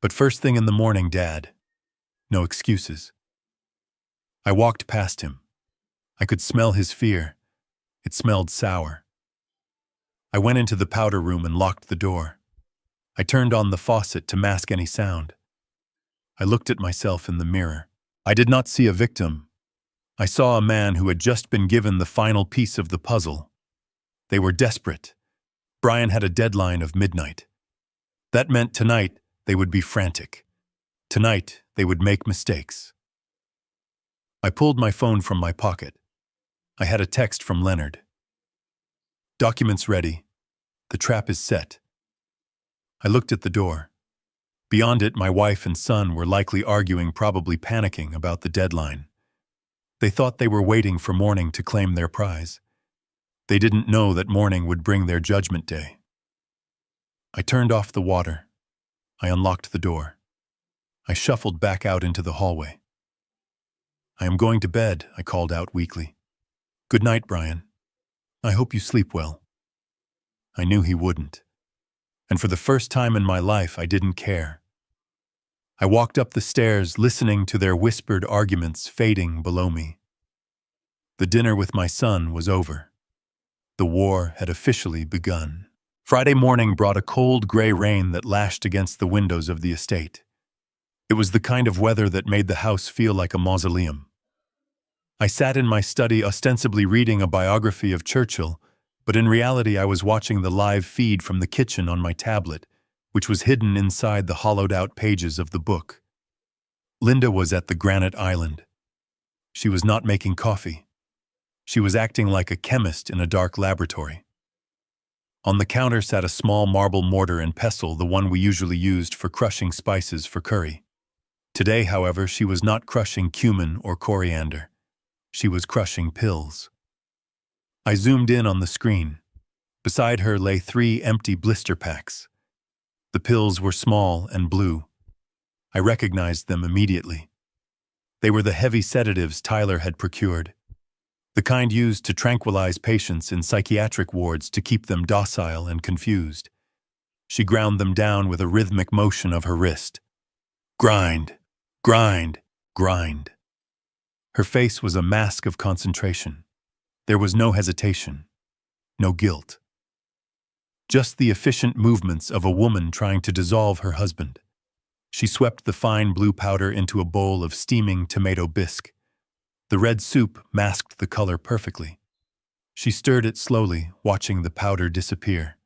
"But first thing in the morning, Dad. No excuses." I walked past him. I could smell his fear. It smelled sour. I went into the powder room and locked the door. I turned on the faucet to mask any sound. I looked at myself in the mirror. I did not see a victim. I saw a man who had just been given the final piece of the puzzle. They were desperate. Brian had a deadline of midnight. That meant tonight they would be frantic. Tonight they would make mistakes. I pulled my phone from my pocket. I had a text from Leonard. "Documents ready. The trap is set." I looked at the door. Beyond it, my wife and son were likely arguing, probably panicking about the deadline. They thought they were waiting for morning to claim their prize. They didn't know that morning would bring their judgment day. I turned off the water. I unlocked the door. I shuffled back out into the hallway. "I am going to bed," I called out weakly. "Good night, Brian. I hope you sleep well." I knew he wouldn't. And for the first time in my life, I didn't care. I walked up the stairs, listening to their whispered arguments fading below me. The dinner with my son was over. The war had officially begun. Friday morning brought a cold gray rain that lashed against the windows of the estate. It was the kind of weather that made the house feel like a mausoleum. I sat in my study ostensibly reading a biography of Churchill, but in reality I was watching the live feed from the kitchen on my tablet, which was hidden inside the hollowed-out pages of the book. Linda was at the granite island. She was not making coffee. She was acting like a chemist in a dark laboratory. On the counter sat a small marble mortar and pestle, the one we usually used for crushing spices for curry. Today, however, she was not crushing cumin or coriander. She was crushing pills. I zoomed in on the screen. Beside her lay 3 empty blister packs. The pills were small and blue. I recognized them immediately. They were the heavy sedatives Tyler had procured, the kind used to tranquilize patients in psychiatric wards to keep them docile and confused. She ground them down with a rhythmic motion of her wrist. Grind, grind, grind. Her face was a mask of concentration. There was no hesitation, no guilt. Just the efficient movements of a woman trying to dissolve her husband. She swept the fine blue powder into a bowl of steaming tomato bisque. The red soup masked the color perfectly. She stirred it slowly, watching the powder disappear.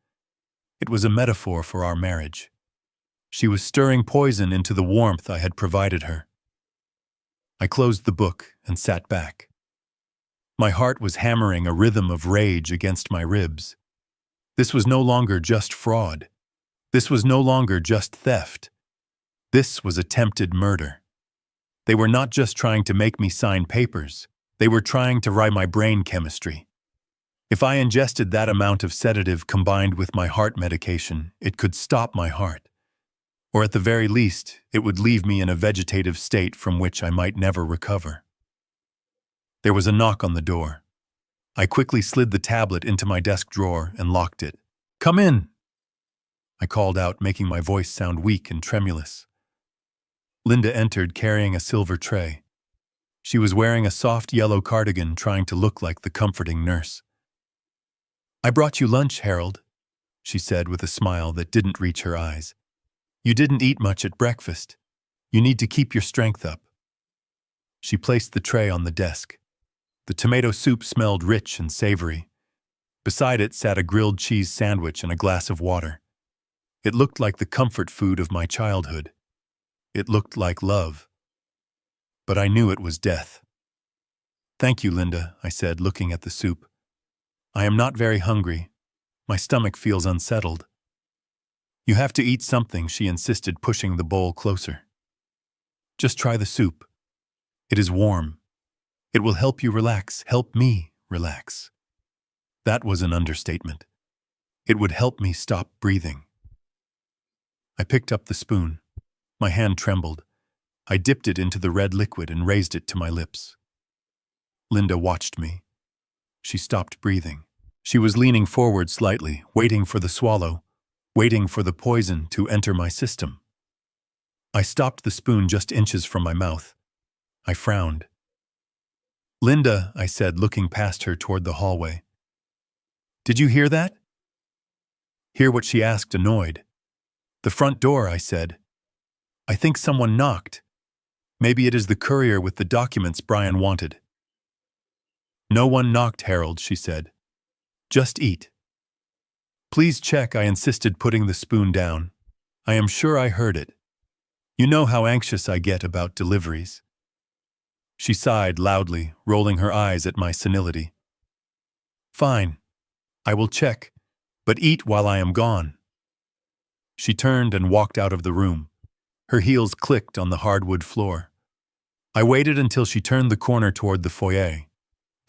It was a metaphor for our marriage. She was stirring poison into the warmth I had provided her. I closed the book and sat back. My heart was hammering a rhythm of rage against my ribs. This was no longer just fraud. This was no longer just theft. This was attempted murder. They were not just trying to make me sign papers. They were trying to rye my brain chemistry. If I ingested that amount of sedative combined with my heart medication, it could stop my heart. Or at the very least, it would leave me in a vegetative state from which I might never recover. There was a knock on the door. I quickly slid the tablet into my desk drawer and locked it. "Come in," I called out, making my voice sound weak and tremulous. Linda entered carrying a silver tray. She was wearing a soft yellow cardigan, trying to look like the comforting nurse. "I brought you lunch, Harold," she said with a smile that didn't reach her eyes. "You didn't eat much at breakfast. You need to keep your strength up." She placed the tray on the desk. The tomato soup smelled rich and savory. Beside it sat a grilled cheese sandwich and a glass of water. It looked like the comfort food of my childhood. It looked like love. But I knew it was death. "Thank you, Linda," I said, looking at the soup. "I am not very hungry. My stomach feels unsettled." "You have to eat something," she insisted, pushing the bowl closer. "Just try the soup. It is warm. It will help you relax, help me relax. That was an understatement. It would help me stop breathing. I picked up the spoon. My hand trembled. I dipped it into the red liquid and raised it to my lips. Linda watched me. She stopped breathing. She was leaning forward slightly, waiting for the swallow, waiting for the poison to enter my system. I stopped the spoon just inches from my mouth. I frowned. "Linda," I said, looking past her toward the hallway. "Did you hear that?" "Hear what?" she asked, annoyed. "The front door," I said. "I think someone knocked. Maybe it is the courier with the documents Brian wanted." "No one knocked, Harold," she said. "Just eat." "Please check," I insisted, putting the spoon down. "I am sure I heard it. You know how anxious I get about deliveries." She sighed loudly, rolling her eyes at my senility. "Fine. I will check, but eat while I am gone." She turned and walked out of the room. Her heels clicked on the hardwood floor. I waited until she turned the corner toward the foyer.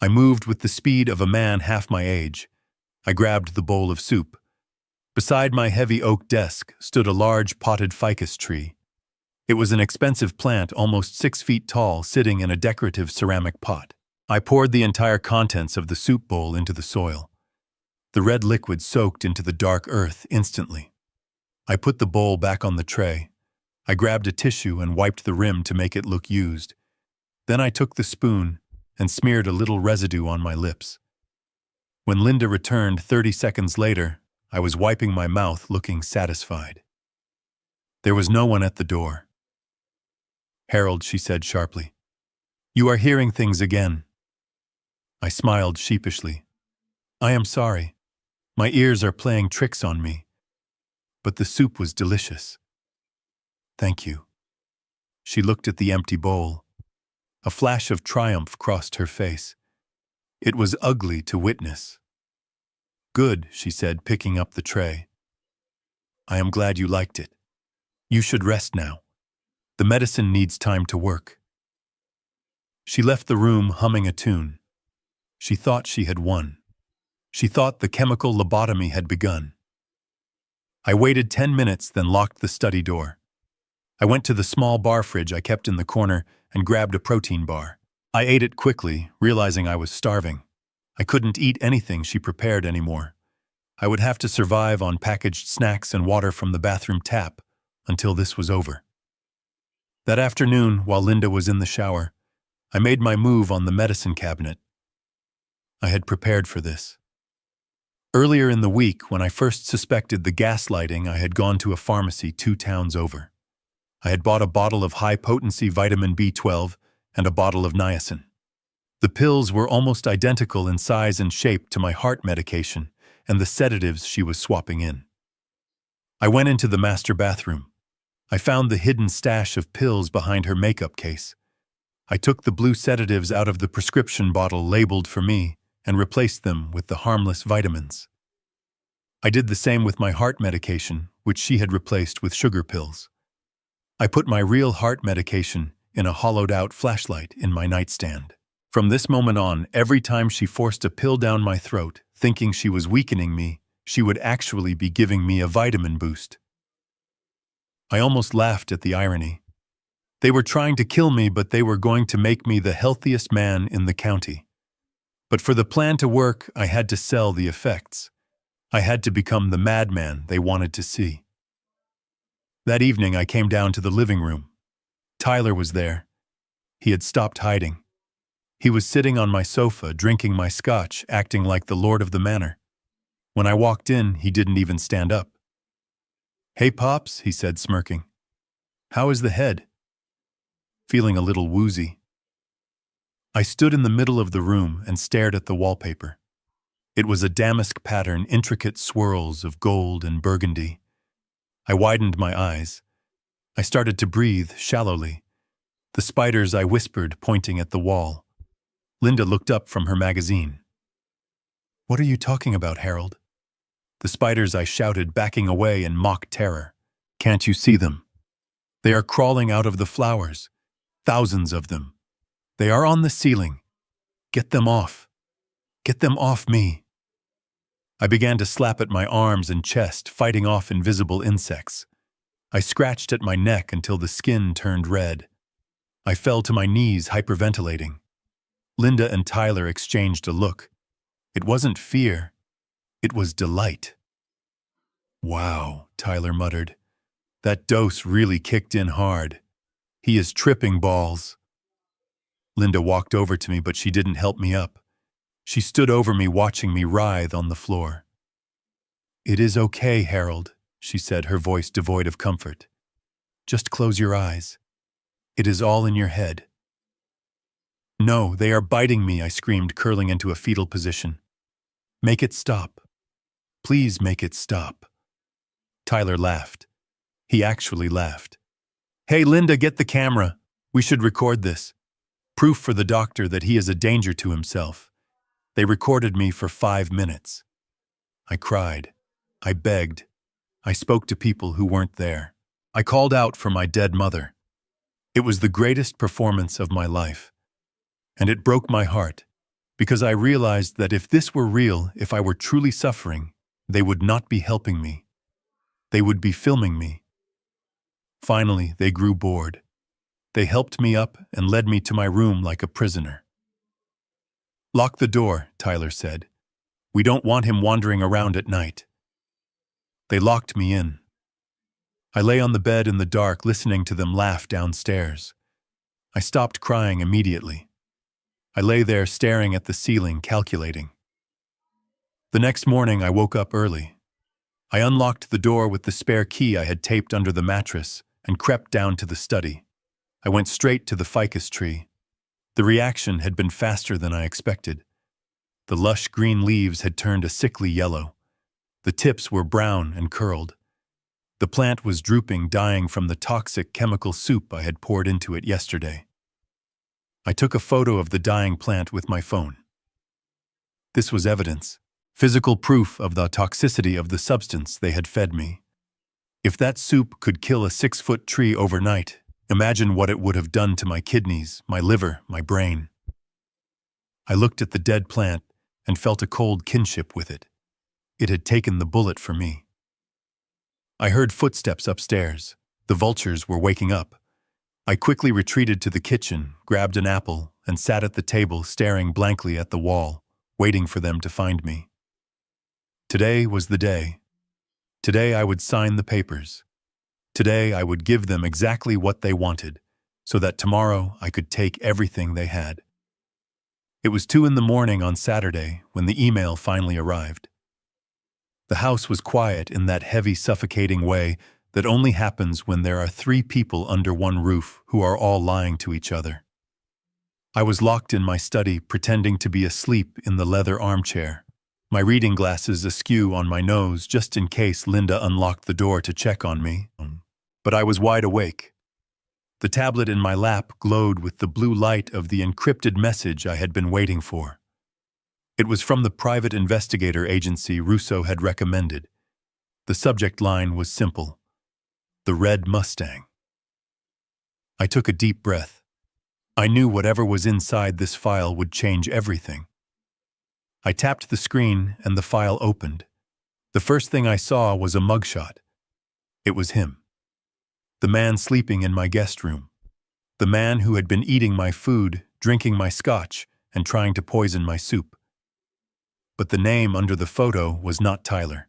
I moved with the speed of a man half my age. I grabbed the bowl of soup. Beside my heavy oak desk stood a large potted ficus tree. It was an expensive plant, almost 6 feet tall, sitting in a decorative ceramic pot. I poured the entire contents of the soup bowl into the soil. The red liquid soaked into the dark earth instantly. I put the bowl back on the tray. I grabbed a tissue and wiped the rim to make it look used. Then I took the spoon and smeared a little residue on my lips. When Linda returned 30 seconds later, I was wiping my mouth, looking satisfied. There was no one at the door. "Harold," she said sharply, "you are hearing things again." I smiled sheepishly. "I am sorry. My ears are playing tricks on me. But the soup was delicious." "Thank you." She looked at the empty bowl. A flash of triumph crossed her face. It was ugly to witness. "Good," she said, picking up the tray. "I am glad you liked it. You should rest now. The medicine needs time to work." She left the room humming a tune. She thought she had won. She thought the chemical lobotomy had begun. I waited 10 minutes, then locked the study door. I went to the small bar fridge I kept in the corner and grabbed a protein bar. I ate it quickly, realizing I was starving. I couldn't eat anything she prepared anymore. I would have to survive on packaged snacks and water from the bathroom tap until this was over. That afternoon, while Linda was in the shower, I made my move on the medicine cabinet. I had prepared for this. Earlier in the week, when I first suspected the gaslighting, I had gone to a pharmacy 2 towns over. I had bought a bottle of high-potency vitamin B12 and a bottle of niacin. The pills were almost identical in size and shape to my heart medication and the sedatives she was swapping in. I went into the master bathroom. I found the hidden stash of pills behind her makeup case. I took the blue sedatives out of the prescription bottle labeled for me and replaced them with the harmless vitamins. I did the same with my heart medication, which she had replaced with sugar pills. I put my real heart medication in a hollowed-out flashlight in my nightstand. From this moment on, every time she forced a pill down my throat, thinking she was weakening me, she would actually be giving me a vitamin boost. I almost laughed at the irony. They were trying to kill me, but they were going to make me the healthiest man in the county. But for the plan to work, I had to sell the effects. I had to become the madman they wanted to see. That evening, I came down to the living room. Tyler was there. He had stopped hiding. He was sitting on my sofa, drinking my scotch, acting like the lord of the manor. When I walked in, he didn't even stand up. "Hey, Pops," he said, smirking. "How is the head?" Feeling a little woozy. I stood in the middle of the room and stared at the wallpaper. It was a damask pattern, intricate swirls of gold and burgundy. I widened my eyes. I started to breathe shallowly. "The spiders," I whispered, pointing at the wall. Linda looked up from her magazine. "What are you talking about, Harold?" "The spiders," I shouted, backing away in mock terror. "Can't you see them? They are crawling out of the flowers. Thousands of them. They are on the ceiling. Get them off. Get them off me. I began to slap at my arms and chest, fighting off invisible insects. I scratched at my neck until the skin turned red. I fell to my knees, hyperventilating. Linda and Tyler exchanged a look. It wasn't fear. It was delight. "Wow," Tyler muttered. "That dose really kicked in hard. He is tripping balls." Linda walked over to me, but she didn't help me up. She stood over me, watching me writhe on the floor. "It is okay, Harold," she said, her voice devoid of comfort. "Just close your eyes. It is all in your head." "No, they are biting me," I screamed, curling into a fetal position. "Make it stop. Please make it stop." Tyler laughed. He actually laughed. "Hey, Linda, get the camera. We should record this. Proof for the doctor that he is a danger to himself." They recorded me for 5 minutes. I cried. I begged. I spoke to people who weren't there. I called out for my dead mother. It was the greatest performance of my life. And it broke my heart, because I realized that if this were real, if I were truly suffering, they would not be helping me. They would be filming me. Finally, they grew bored. They helped me up and led me to my room like a prisoner. "Lock the door," Tyler said. "We don't want him wandering around at night." They locked me in. I lay on the bed in the dark, listening to them laugh downstairs. I stopped crying immediately. I lay there staring at the ceiling, calculating. The next morning, I woke up early. I unlocked the door with the spare key I had taped under the mattress and crept down to the study. I went straight to the ficus tree. The reaction had been faster than I expected. The lush green leaves had turned a sickly yellow. The tips were brown and curled. The plant was drooping, dying from the toxic chemical soup I had poured into it yesterday. I took a photo of the dying plant with my phone. This was evidence, physical proof of the toxicity of the substance they had fed me. If that soup could kill a 6-foot tree overnight, imagine what it would have done to my kidneys, my liver, my brain. I looked at the dead plant and felt a cold kinship with it. It had taken the bullet for me. I heard footsteps upstairs. The vultures were waking up. I quickly retreated to the kitchen, grabbed an apple, and sat at the table staring blankly at the wall, waiting for them to find me. Today was the day. Today I would sign the papers. Today I would give them exactly what they wanted, so that tomorrow I could take everything they had. It was 2 a.m. on Saturday when the email finally arrived. The house was quiet in that heavy, suffocating way that only happens when there are 3 people under one roof who are all lying to each other. I was locked in my study, pretending to be asleep in the leather armchair, my reading glasses askew on my nose just in case Linda unlocked the door to check on me. But I was wide awake. The tablet in my lap glowed with the blue light of the encrypted message I had been waiting for. It was from the private investigator agency Russo had recommended. The subject line was simple: "The Red Mustang." I took a deep breath. I knew whatever was inside this file would change everything. I tapped the screen and the file opened. The first thing I saw was a mugshot. It was him. The man sleeping in my guest room. The man who had been eating my food, drinking my scotch, and trying to poison my soup. But the name under the photo was not Tyler.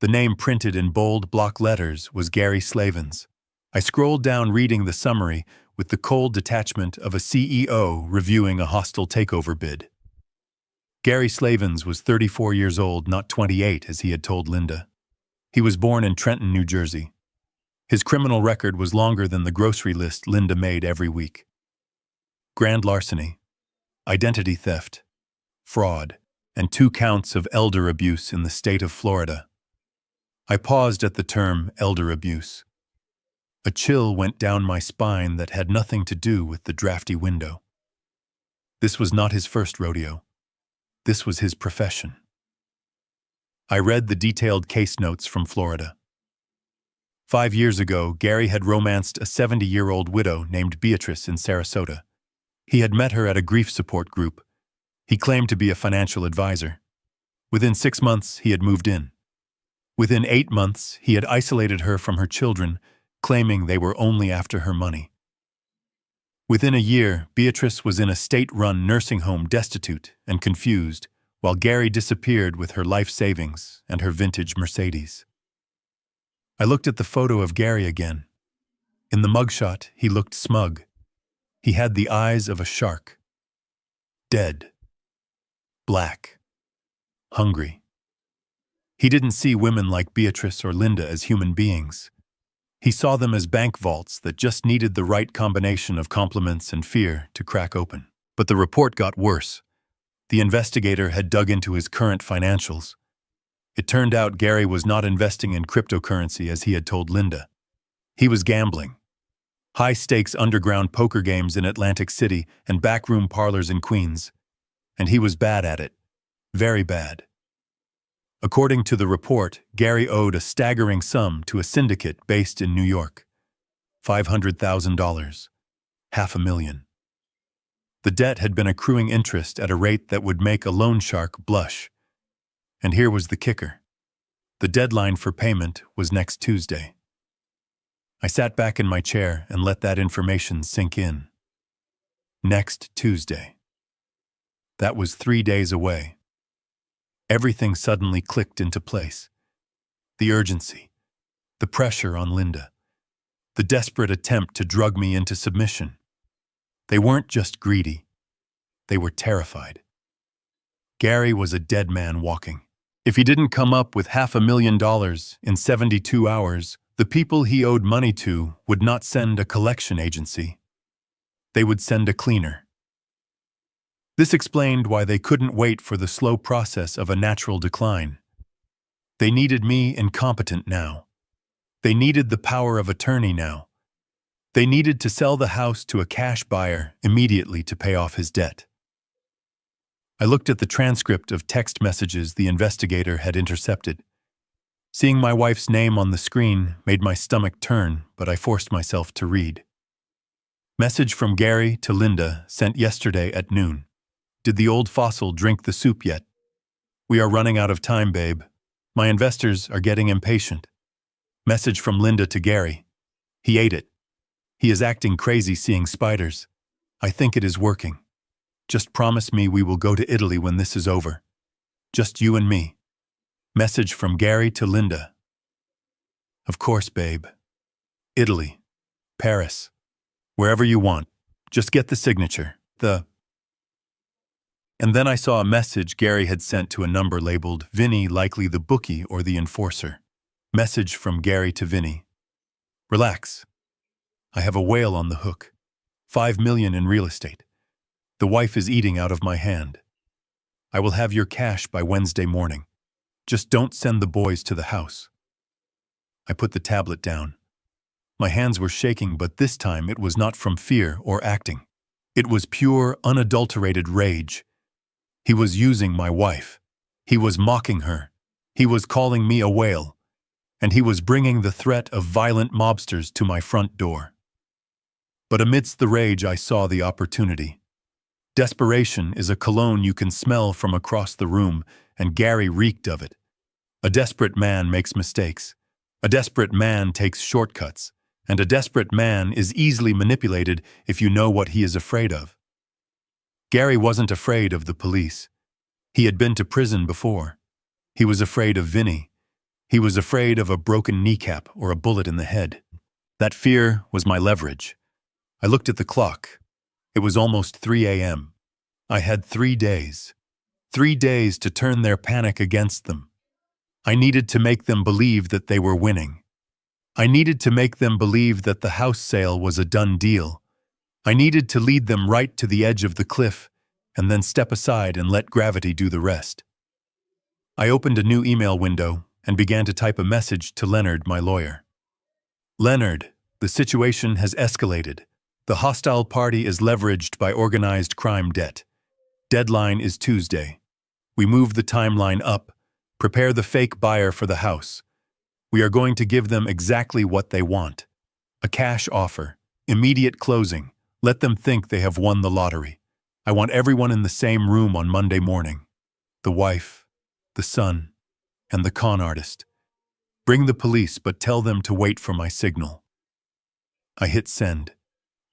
The name printed in bold block letters was Gary Slavens. I scrolled down, reading the summary with the cold detachment of a CEO reviewing a hostile takeover bid. Gary Slavens was 34 years old, not 28 as he had told Linda. He was born in Trenton, New Jersey. His criminal record was longer than the grocery list Linda made every week. Grand larceny, identity theft, fraud, and 2 counts of elder abuse in the state of Florida. I paused at the term elder abuse. A chill went down my spine that had nothing to do with the drafty window. This was not his first rodeo. This was his profession. I read the detailed case notes from Florida. 5 years ago, Gary had romanced a 70-year-old widow named Beatrice in Sarasota. He had met her at a grief support group, He claimed to be a financial advisor. Within 6 months, he had moved in. Within 8 months, he had isolated her from her children, claiming they were only after her money. Within a year, Beatrice was in a state-run nursing home destitute and confused, while Gary disappeared with her life savings and her vintage Mercedes. I looked at the photo of Gary again. In the mugshot, he looked smug. He had the eyes of a shark. Dead. Black. Hungry. He didn't see women like Beatrice or Linda as human beings. He saw them as bank vaults that just needed the right combination of compliments and fear to crack open. But the report got worse. The investigator had dug into his current financials. It turned out Gary was not investing in cryptocurrency as he had told Linda. He was gambling. High-stakes underground poker games in Atlantic City and backroom parlors in Queens. And he was bad at it. Very bad. According to the report, Gary owed a staggering sum to a syndicate based in New York. $500,000. $500,000. The debt had been accruing interest at a rate that would make a loan shark blush. And here was the kicker. The deadline for payment was next Tuesday. I sat back in my chair and let that information sink in. Next Tuesday. That was 3 days away. Everything suddenly clicked into place. The urgency, the pressure on Linda, the desperate attempt to drug me into submission. They weren't just greedy. They were terrified. Gary was a dead man walking. If he didn't come up with $500,000 in 72 hours, the people he owed money to would not send a collection agency. They would send a cleaner. This explained why they couldn't wait for the slow process of a natural decline. They needed me incompetent now. They needed the power of attorney now. They needed to sell the house to a cash buyer immediately to pay off his debt. I looked at the transcript of text messages the investigator had intercepted. Seeing my wife's name on the screen made my stomach turn, but I forced myself to read. Message from Gary to Linda sent yesterday at noon. Did the old fossil drink the soup yet? We are running out of time, babe. My investors are getting impatient. Message from Linda to Gary. He ate it. He is acting crazy seeing spiders. I think it is working. Just promise me we will go to Italy when this is over. Just you and me. Message from Gary to Linda. Of course, babe. Italy. Paris. Wherever you want. Just get the signature. And then I saw a message Gary had sent to a number labeled Vinny, likely the bookie or the enforcer. Message from Gary to Vinny. Relax. I have a whale on the hook. $5 million in real estate. The wife is eating out of my hand. I will have your cash by Wednesday morning. Just don't send the boys to the house. I put the tablet down. My hands were shaking, but this time it was not from fear or acting. It was pure, unadulterated rage. He was using my wife. He was mocking her. He was calling me a whale. And he was bringing the threat of violent mobsters to my front door. But amidst the rage, I saw the opportunity. Desperation is a cologne you can smell from across the room, and Gary reeked of it. A desperate man makes mistakes. A desperate man takes shortcuts. And a desperate man is easily manipulated if you know what he is afraid of. Gary wasn't afraid of the police. He had been to prison before. He was afraid of Vinny. He was afraid of a broken kneecap or a bullet in the head. That fear was my leverage. I looked at the clock. It was almost 3 a.m. I had 3 days. 3 days to turn their panic against them. I needed to make them believe that they were winning. I needed to make them believe that the house sale was a done deal. I needed to lead them right to the edge of the cliff and then step aside and let gravity do the rest. I opened a new email window and began to type a message to Leonard, my lawyer. Leonard, the situation has escalated. The hostile party is leveraged by organized crime debt. Deadline is Tuesday. We move the timeline up. Prepare the fake buyer for the house. We are going to give them exactly what they want. A cash offer. Immediate closing. Let them think they have won the lottery. I want everyone in the same room on Monday morning. The wife, the son, and the con artist. Bring the police, but tell them to wait for my signal. I hit send.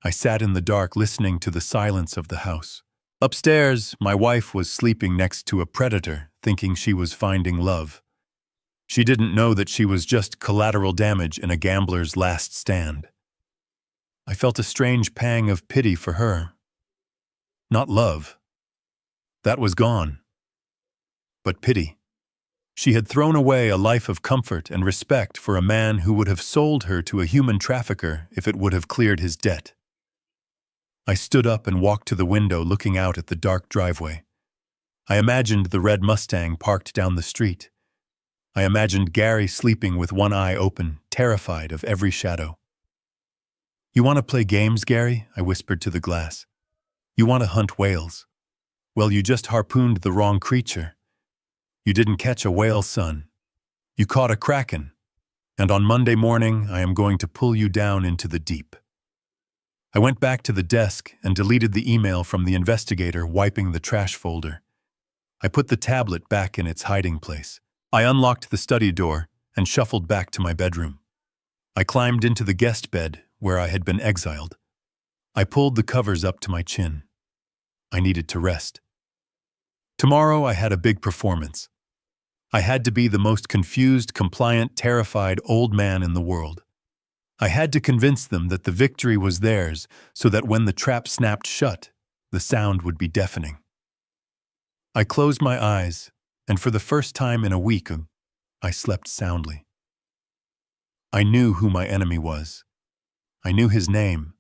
I sat in the dark listening to the silence of the house. Upstairs, my wife was sleeping next to a predator, thinking she was finding love. She didn't know that she was just collateral damage in a gambler's last stand. I felt a strange pang of pity for her. Not love. That was gone. But pity. She had thrown away a life of comfort and respect for a man who would have sold her to a human trafficker if it would have cleared his debt. I stood up and walked to the window, looking out at the dark driveway. I imagined the red Mustang parked down the street. I imagined Gary sleeping with one eye open, terrified of every shadow. "You want to play games, Gary?" I whispered to the glass. "You want to hunt whales? Well, you just harpooned the wrong creature. You didn't catch a whale, son. You caught a kraken. And on Monday morning, I am going to pull you down into the deep." I went back to the desk and deleted the email from the investigator, wiping the trash folder. I put the tablet back in its hiding place. I unlocked the study door and shuffled back to my bedroom. I climbed into the guest bed where I had been exiled. I pulled the covers up to my chin. I needed to rest. Tomorrow I had a big performance. I had to be the most confused, compliant, terrified old man in the world. I had to convince them that the victory was theirs so that when the trap snapped shut, the sound would be deafening. I closed my eyes, and for the first time in a week, I slept soundly. I knew who my enemy was. I knew his name.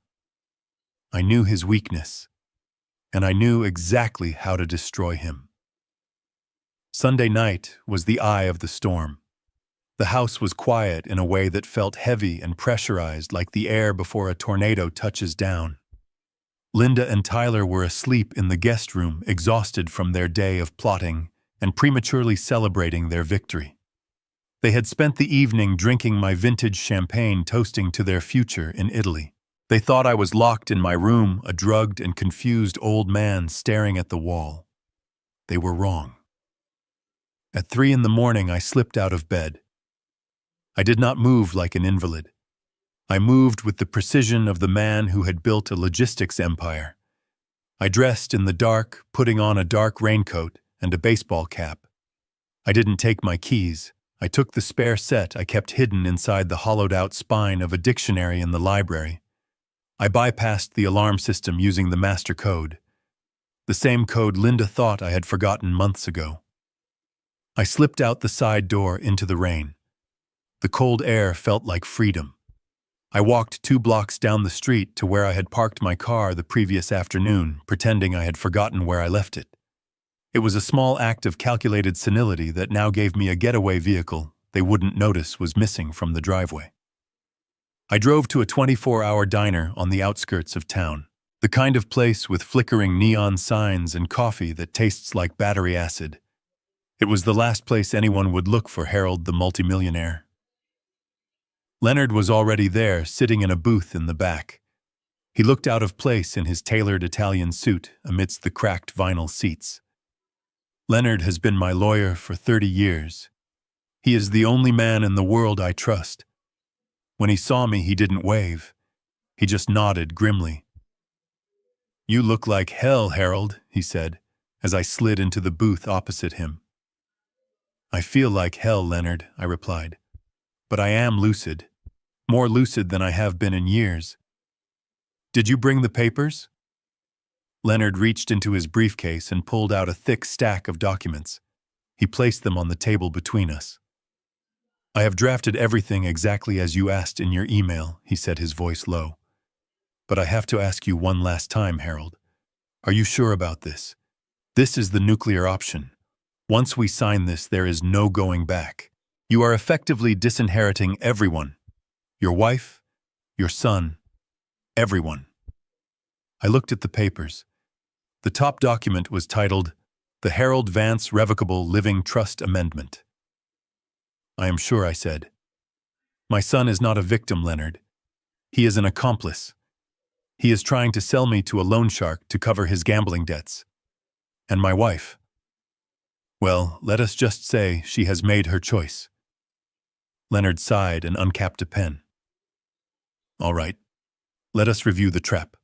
I knew his weakness. And I knew exactly how to destroy him. Sunday night was the eye of the storm. The house was quiet in a way that felt heavy and pressurized, like the air before a tornado touches down. Linda and Tyler were asleep in the guest room, exhausted from their day of plotting and prematurely celebrating their victory. They had spent the evening drinking my vintage champagne, toasting to their future in Italy. They thought I was locked in my room, a drugged and confused old man staring at the wall. They were wrong. At 3 a.m, I slipped out of bed. I did not move like an invalid. I moved with the precision of the man who had built a logistics empire. I dressed in the dark, putting on a dark raincoat and a baseball cap. I didn't take my keys. I took the spare set I kept hidden inside the hollowed-out spine of a dictionary in the library. I bypassed the alarm system using the master code, the same code Linda thought I had forgotten months ago. I slipped out the side door into the rain. The cold air felt like freedom. I walked 2 blocks down the street to where I had parked my car the previous afternoon, pretending I had forgotten where I left it. It was a small act of calculated senility that now gave me a getaway vehicle they wouldn't notice was missing from the driveway. I drove to a 24-hour diner on the outskirts of town, the kind of place with flickering neon signs and coffee that tastes like battery acid. It was the last place anyone would look for Harold the multimillionaire. Leonard was already there, sitting in a booth in the back. He looked out of place in his tailored Italian suit amidst the cracked vinyl seats. Leonard has been my lawyer for 30 years. He is the only man in the world I trust. When he saw me, he didn't wave. He just nodded grimly. "You look like hell, Harold," he said, as I slid into the booth opposite him. "I feel like hell, Leonard," I replied. "But I am lucid. More lucid than I have been in years." "Did you bring the papers?" Leonard reached into his briefcase and pulled out a thick stack of documents. He placed them on the table between us. "I have drafted everything exactly as you asked in your email," he said, his voice low. "But I have to ask you one last time, Harold. Are you sure about this? This is the nuclear option. Once we sign this, there is no going back. You are effectively disinheriting everyone. Your wife, your son, everyone." I looked at the papers. The top document was titled, "The Harold Vance Revocable Living Trust Amendment." "I am sure," I said. "My son is not a victim, Leonard. He is an accomplice. He is trying to sell me to a loan shark to cover his gambling debts. And my wife. Well, let us just say she has made her choice. Leonard sighed and uncapped a pen. All right, let us review the trap.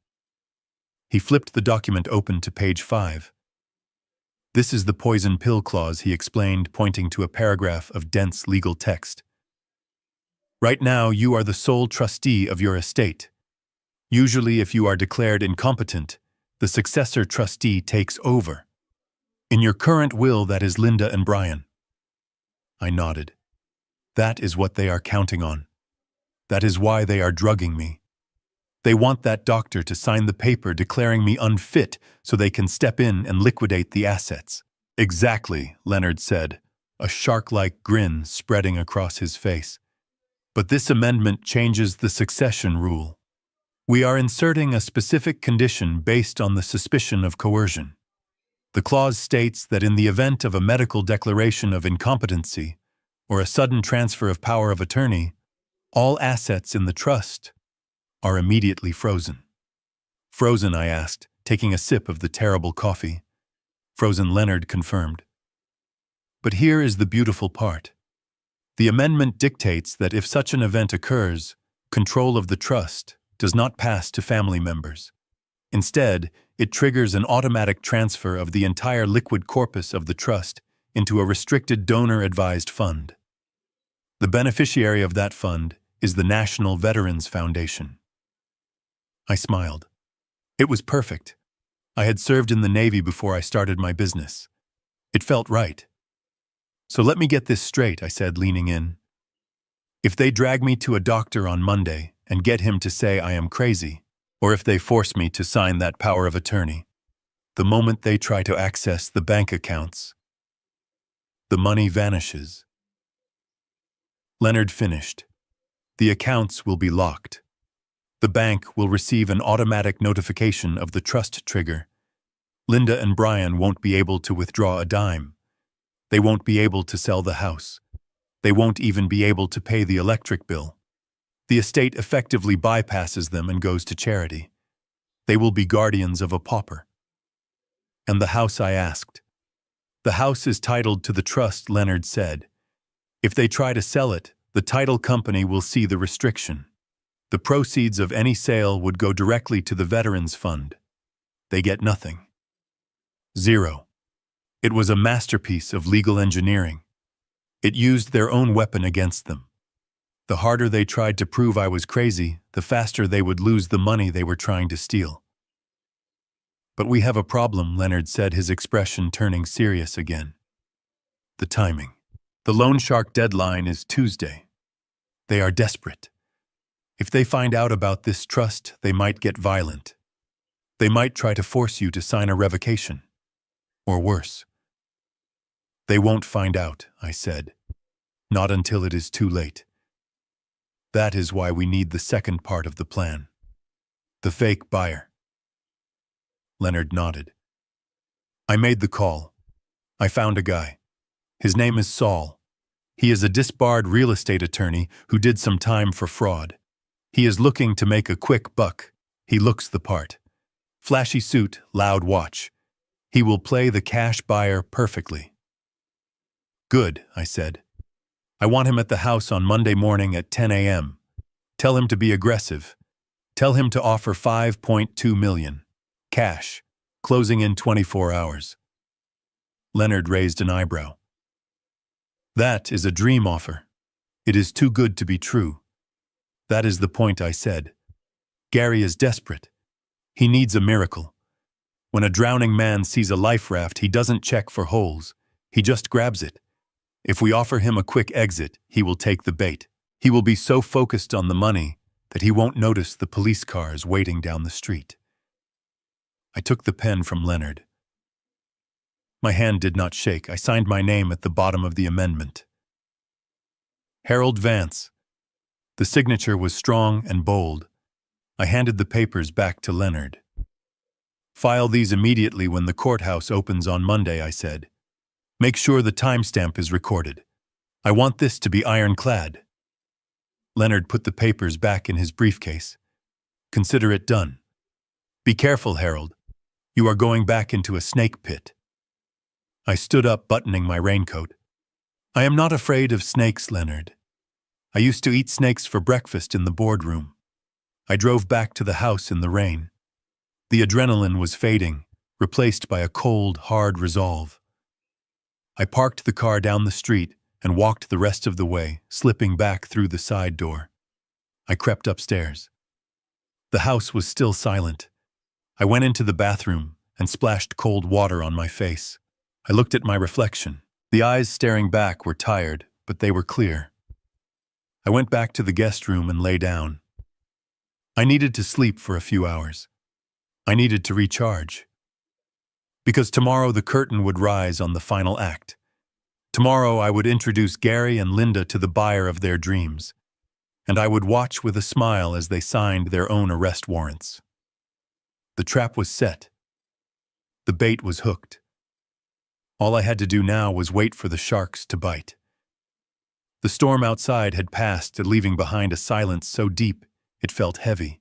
He flipped the document open to page 5. This is the poison pill clause, he explained, pointing to a paragraph of dense legal text. Right now, you are the sole trustee of your estate. Usually, if you are declared incompetent, the successor trustee takes over. In your current will, that is Linda and Brian. I nodded. That is what they are counting on. That is why they are drugging me. They want that doctor to sign the paper declaring me unfit so they can step in and liquidate the assets. Exactly, Leonard said, a shark-like grin spreading across his face. But this amendment changes the succession rule. We are inserting a specific condition based on the suspicion of coercion. The clause states that in the event of a medical declaration of incompetency or a sudden transfer of power of attorney, all assets in the trust are immediately frozen. Frozen, I asked, taking a sip of the terrible coffee. Frozen, Leonard confirmed. But here is the beautiful part. The amendment dictates that if such an event occurs, control of the trust does not pass to family members. Instead, it triggers an automatic transfer of the entire liquid corpus of the trust into a restricted donor-advised fund. The beneficiary of that fund is the National Veterans Foundation. I smiled. It was perfect. I had served in the Navy before I started my business. It felt right. So let me get this straight, I said, leaning in. If they drag me to a doctor on Monday and get him to say I am crazy, or if they force me to sign that power of attorney, the moment they try to access the bank accounts, the money vanishes. Leonard finished. The accounts will be locked. The bank will receive an automatic notification of the trust trigger. Linda and Brian won't be able to withdraw a dime. They won't be able to sell the house. They won't even be able to pay the electric bill. The estate effectively bypasses them and goes to charity. They will be guardians of a pauper. And the house, I asked. The house is titled to the trust, Leonard said. If they try to sell it, the title company will see the restriction. The proceeds of any sale would go directly to the Veterans Fund. They get nothing. Zero. It was a masterpiece of legal engineering. It used their own weapon against them. The harder they tried to prove I was crazy, the faster they would lose the money they were trying to steal. But we have a problem, Leonard said, his expression turning serious again. The timing. The loan shark deadline is Tuesday. They are desperate. If they find out about this trust, they might get violent. They might try to force you to sign a revocation. Or worse. They won't find out, I said. Not until it is too late. That is why we need the second part of the plan. The fake buyer. Leonard nodded. I made the call. I found a guy. His name is Saul. He is a disbarred real estate attorney who did some time for fraud. He is looking to make a quick buck. He looks the part. Flashy suit, loud watch. He will play the cash buyer perfectly. Good, I said. I want him at the house on Monday morning at 10 a.m. Tell him to be aggressive. Tell him to offer $5.2 million. Cash. Closing in 24 hours. Leonard raised an eyebrow. That is a dream offer. It is too good to be true. That is the point, I said. Gary is desperate. He needs a miracle. When a drowning man sees a life raft, he doesn't check for holes. He just grabs it. If we offer him a quick exit, he will take the bait. He will be so focused on the money that he won't notice the police cars waiting down the street. I took the pen from Leonard. My hand did not shake. I signed my name at the bottom of the amendment. Harold Vance. The signature was strong and bold. I handed the papers back to Leonard. File these immediately when the courthouse opens on Monday, I said. Make sure the timestamp is recorded. I want this to be ironclad. Leonard put the papers back in his briefcase. Consider it done. Be careful, Harold. You are going back into a snake pit. I stood up, buttoning my raincoat. I am not afraid of snakes, Leonard. I used to eat snakes for breakfast in the boardroom. I drove back to the house in the rain. The adrenaline was fading, replaced by a cold, hard resolve. I parked the car down the street and walked the rest of the way, slipping back through the side door. I crept upstairs. The house was still silent. I went into the bathroom and splashed cold water on my face. I looked at my reflection. The eyes staring back were tired, but they were clear. I went back to the guest room and lay down. I needed to sleep for a few hours. I needed to recharge. Because tomorrow the curtain would rise on the final act. Tomorrow I would introduce Gary and Linda to the buyer of their dreams, and I would watch with a smile as they signed their own arrest warrants. The trap was set. The bait was hooked. All I had to do now was wait for the sharks to bite. The storm outside had passed, leaving behind a silence so deep it felt heavy.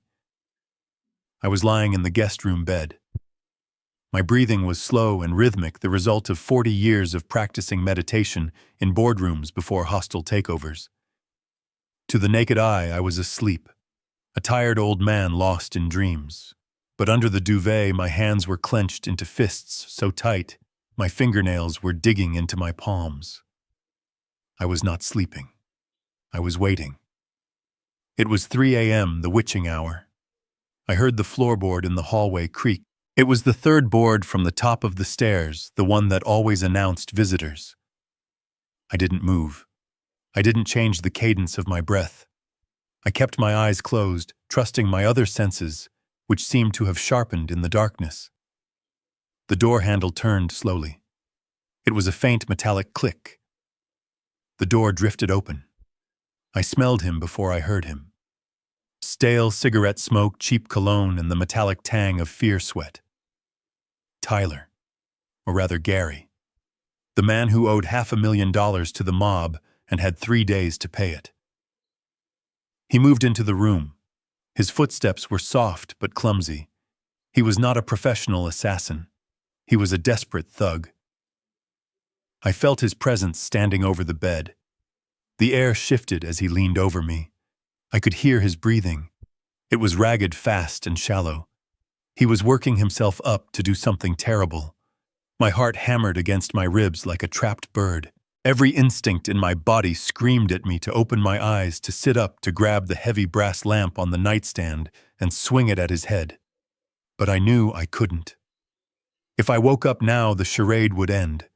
I was lying in the guest room bed. My breathing was slow and rhythmic, the result of 40 years of practicing meditation in boardrooms before hostile takeovers. To the naked eye, I was asleep, a tired old man lost in dreams. But under the duvet, my hands were clenched into fists so tight, my fingernails were digging into my palms. I was not sleeping. I was waiting. It was 3 a.m., the witching hour. I heard the floorboard in the hallway creak. It was the third board from the top of the stairs, the one that always announced visitors. I didn't move. I didn't change the cadence of my breath. I kept my eyes closed, trusting my other senses, which seemed to have sharpened in the darkness. The door handle turned slowly. It was a faint metallic click. The door drifted open. I smelled him before I heard him. Stale cigarette smoke, cheap cologne, and the metallic tang of fear sweat. Tyler, or rather Gary, the man who owed $500,000 to the mob and had 3 days to pay it. He moved into the room. His footsteps were soft but clumsy. He was not a professional assassin. He was a desperate thug. I felt his presence standing over the bed. The air shifted as he leaned over me. I could hear his breathing. It was ragged, fast, and shallow. He was working himself up to do something terrible. My heart hammered against my ribs like a trapped bird. Every instinct in my body screamed at me to open my eyes, to sit up, to grab the heavy brass lamp on the nightstand and swing it at his head. But I knew I couldn't. If I woke up now, the charade would end.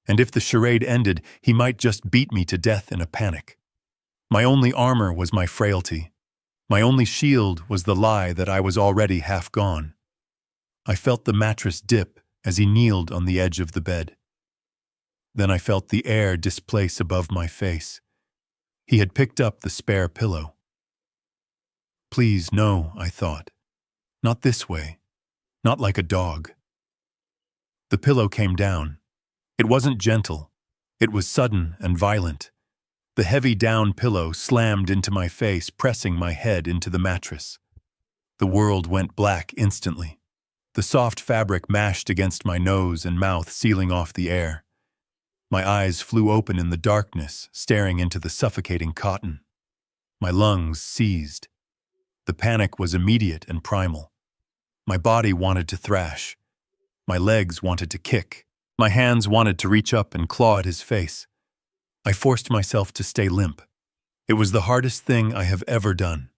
And if the charade ended, he might just beat me to death in a panic. My only armor was my frailty. My only shield was the lie that I was already half gone. I felt the mattress dip as he kneeled on the edge of the bed. Then I felt the air displace above my face. He had picked up the spare pillow. Please, no, I thought. Not this way. Not like a dog. The pillow came down. It wasn't gentle. It was sudden and violent. The heavy down pillow slammed into my face, pressing my head into the mattress. The world went black instantly. The soft fabric mashed against my nose and mouth, sealing off the air. My eyes flew open in the darkness, staring into the suffocating cotton. My lungs seized. The panic was immediate and primal. My body wanted to thrash. My legs wanted to kick. My hands wanted to reach up and claw at his face. I forced myself to stay limp. It was the hardest thing I have ever done.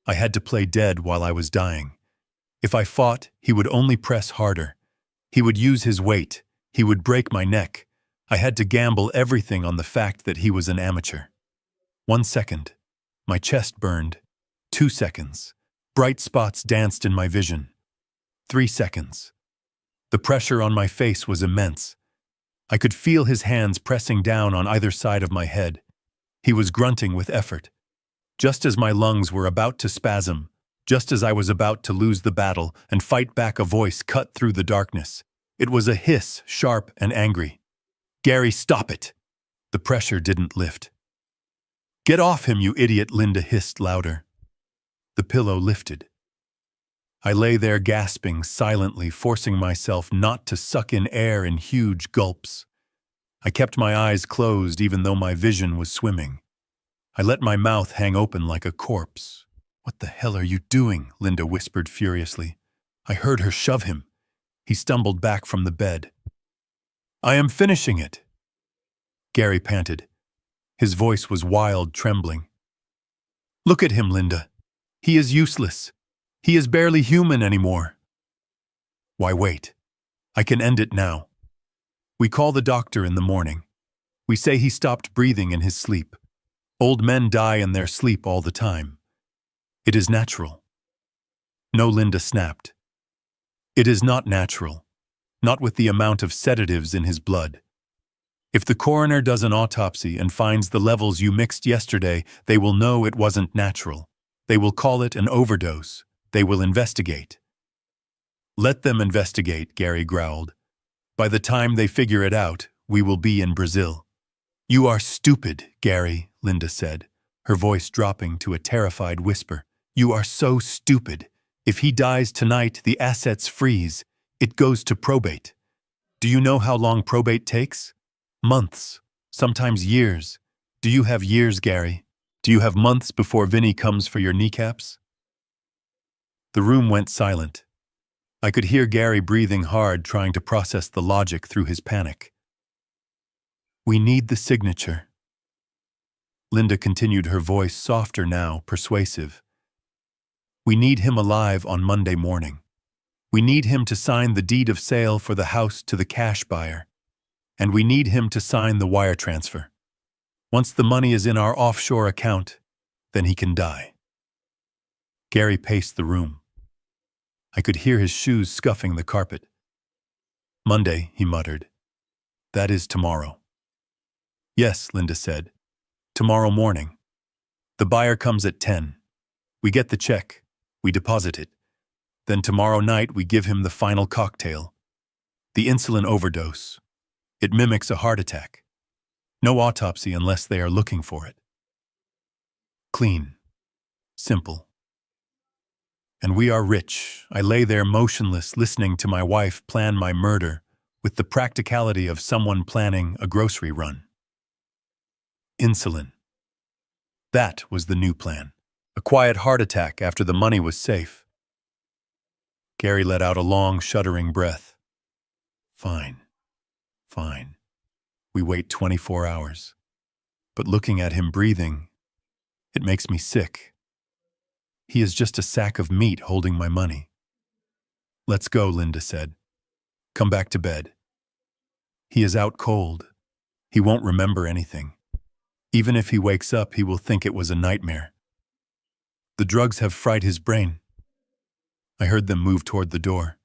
I had to play dead while I was dying. If I fought, he would only press harder. He would use his weight. He would break my neck. I had to gamble everything on the fact that he was an amateur. 1 second. My chest burned. 2 seconds. Bright spots danced in my vision. 3 seconds. The pressure on my face was immense. I could feel his hands pressing down on either side of my head. He was grunting with effort. Just as my lungs were about to spasm, just as I was about to lose the battle and fight back, a voice cut through the darkness. It was a hiss, sharp and angry. "Gary, stop it!" The pressure didn't lift. "Get off him, you idiot," Linda hissed louder. The pillow lifted. I lay there gasping silently, forcing myself not to suck in air in huge gulps. I kept my eyes closed even though my vision was swimming. I let my mouth hang open like a corpse. "What the hell are you doing?" Linda whispered furiously. I heard her shove him. He stumbled back from the bed. "I am finishing it," Gary panted. His voice was wild, trembling. "Look at him, Linda. He is useless. He is barely human anymore." "Why wait? I can end it now. We call the doctor in the morning. We say he stopped breathing in his sleep. Old men die in their sleep all the time. It is natural." No, Linda snapped. "It is not natural. Not with the amount of sedatives in his blood. If the coroner does an autopsy and finds the levels you mixed yesterday, they will know it wasn't natural. They will call it an overdose. They will investigate." "Let them investigate," Gary growled. "By the time they figure it out, we will be in Brazil." "You are stupid, Gary," Linda said, her voice dropping to a terrified whisper. "You are so stupid. If he dies tonight, the assets freeze. It goes to probate. Do you know how long probate takes? Months, sometimes years. Do you have years, Gary? Do you have months before Vinny comes for your kneecaps?" The room went silent. I could hear Gary breathing hard, trying to process the logic through his panic. "We need the signature." Linda continued, her voice softer now, persuasive. "We need him alive on Monday morning. We need him to sign the deed of sale for the house to the cash buyer. And we need him to sign the wire transfer. Once the money is in our offshore account, then he can die." Gary paced the room. I could hear his shoes scuffing the carpet. "Monday," he muttered. "That is tomorrow." "Yes," Linda said. "Tomorrow morning. The buyer comes at 10. We get the check. We deposit it. Then tomorrow night we give him the final cocktail. The insulin overdose. It mimics a heart attack. No autopsy unless they are looking for it. Clean. Simple. And we are rich." I lay there motionless, listening to my wife plan my murder with the practicality of someone planning a grocery run. Insulin. That was the new plan. A quiet heart attack after the money was safe. Gary let out a long, shuddering breath. "Fine. Fine. We wait 24 hours. But looking at him breathing, it makes me sick. He is just a sack of meat holding my money." "Let's go," Linda said. "Come back to bed. He is out cold. He won't remember anything. Even if he wakes up, he will think it was a nightmare. The drugs have fried his brain." I heard them move toward the door.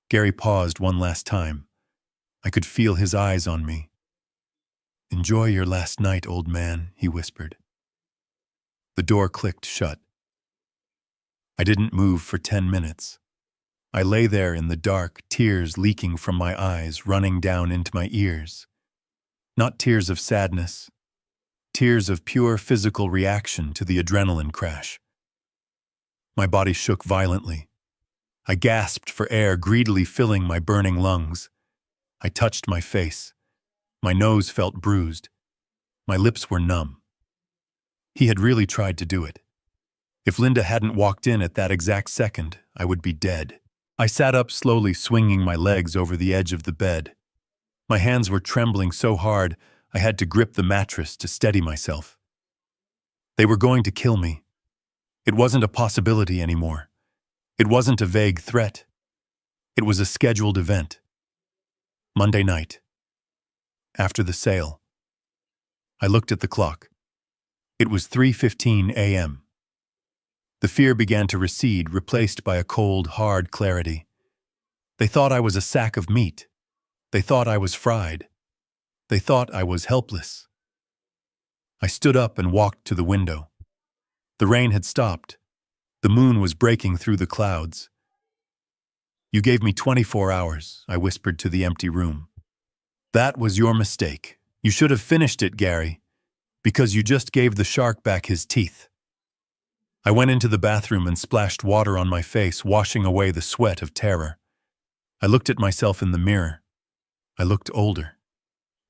Gary paused one last time. I could feel his eyes on me. "Enjoy your last night, old man," he whispered. The door clicked shut. I didn't move for 10 minutes. I lay there in the dark, tears leaking from my eyes, running down into my ears. Not tears of sadness. Tears of pure physical reaction to the adrenaline crash. My body shook violently. I gasped for air, greedily filling my burning lungs. I touched my face. My nose felt bruised. My lips were numb. He had really tried to do it. If Linda hadn't walked in at that exact second, I would be dead. I sat up slowly, swinging my legs over the edge of the bed. My hands were trembling so hard, I had to grip the mattress to steady myself. They were going to kill me. It wasn't a possibility anymore. It wasn't a vague threat. It was a scheduled event. Monday night. After the sale. I looked at the clock. It was 3:15 a.m. The fear began to recede, replaced by a cold, hard clarity. They thought I was a sack of meat. They thought I was fried. They thought I was helpless. I stood up and walked to the window. The rain had stopped. The moon was breaking through the clouds. "You gave me 24 hours, I whispered to the empty room. "That was your mistake. You should have finished it, Gary, because you just gave the shark back his teeth." I went into the bathroom and splashed water on my face, washing away the sweat of terror. I looked at myself in the mirror. I looked older.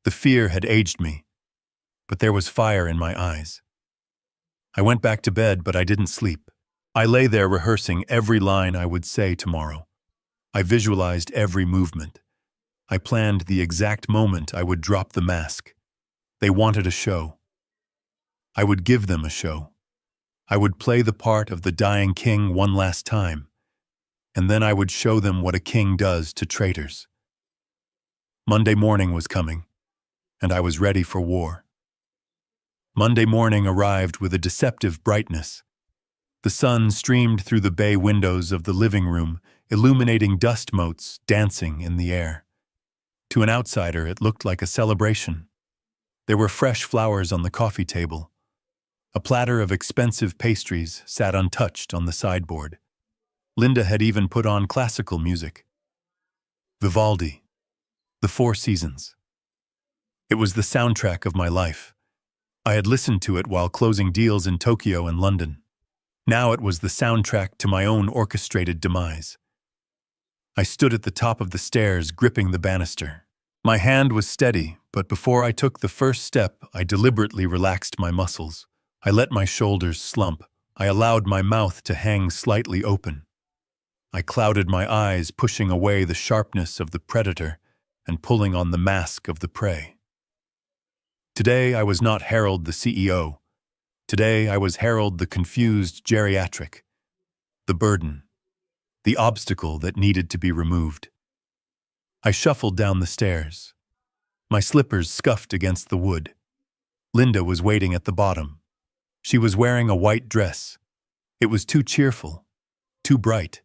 The fear had aged me, but there was fire in my eyes. I went back to bed, but I didn't sleep. I lay there rehearsing every line I would say tomorrow. I visualized every movement. I planned the exact moment I would drop the mask. They wanted a show. I would give them a show. I would play the part of the dying king one last time, and then I would show them what a king does to traitors. Monday morning was coming, and I was ready for war. Monday morning arrived with a deceptive brightness. The sun streamed through the bay windows of the living room, illuminating dust motes dancing in the air. To an outsider, it looked like a celebration. There were fresh flowers on the coffee table. A platter of expensive pastries sat untouched on the sideboard. Linda had even put on classical music. Vivaldi, The Four Seasons. It was the soundtrack of my life. I had listened to it while closing deals in Tokyo and London. Now it was the soundtrack to my own orchestrated demise. I stood at the top of the stairs, gripping the banister. My hand was steady, but before I took the first step, I deliberately relaxed my muscles. I let my shoulders slump. I allowed my mouth to hang slightly open. I clouded my eyes, pushing away the sharpness of the predator and pulling on the mask of the prey. Today I was not Harold the CEO. Today I was Harold the confused geriatric, the burden, the obstacle that needed to be removed. I shuffled down the stairs. My slippers scuffed against the wood. Linda was waiting at the bottom. She was wearing a white dress. It was too cheerful, too bright.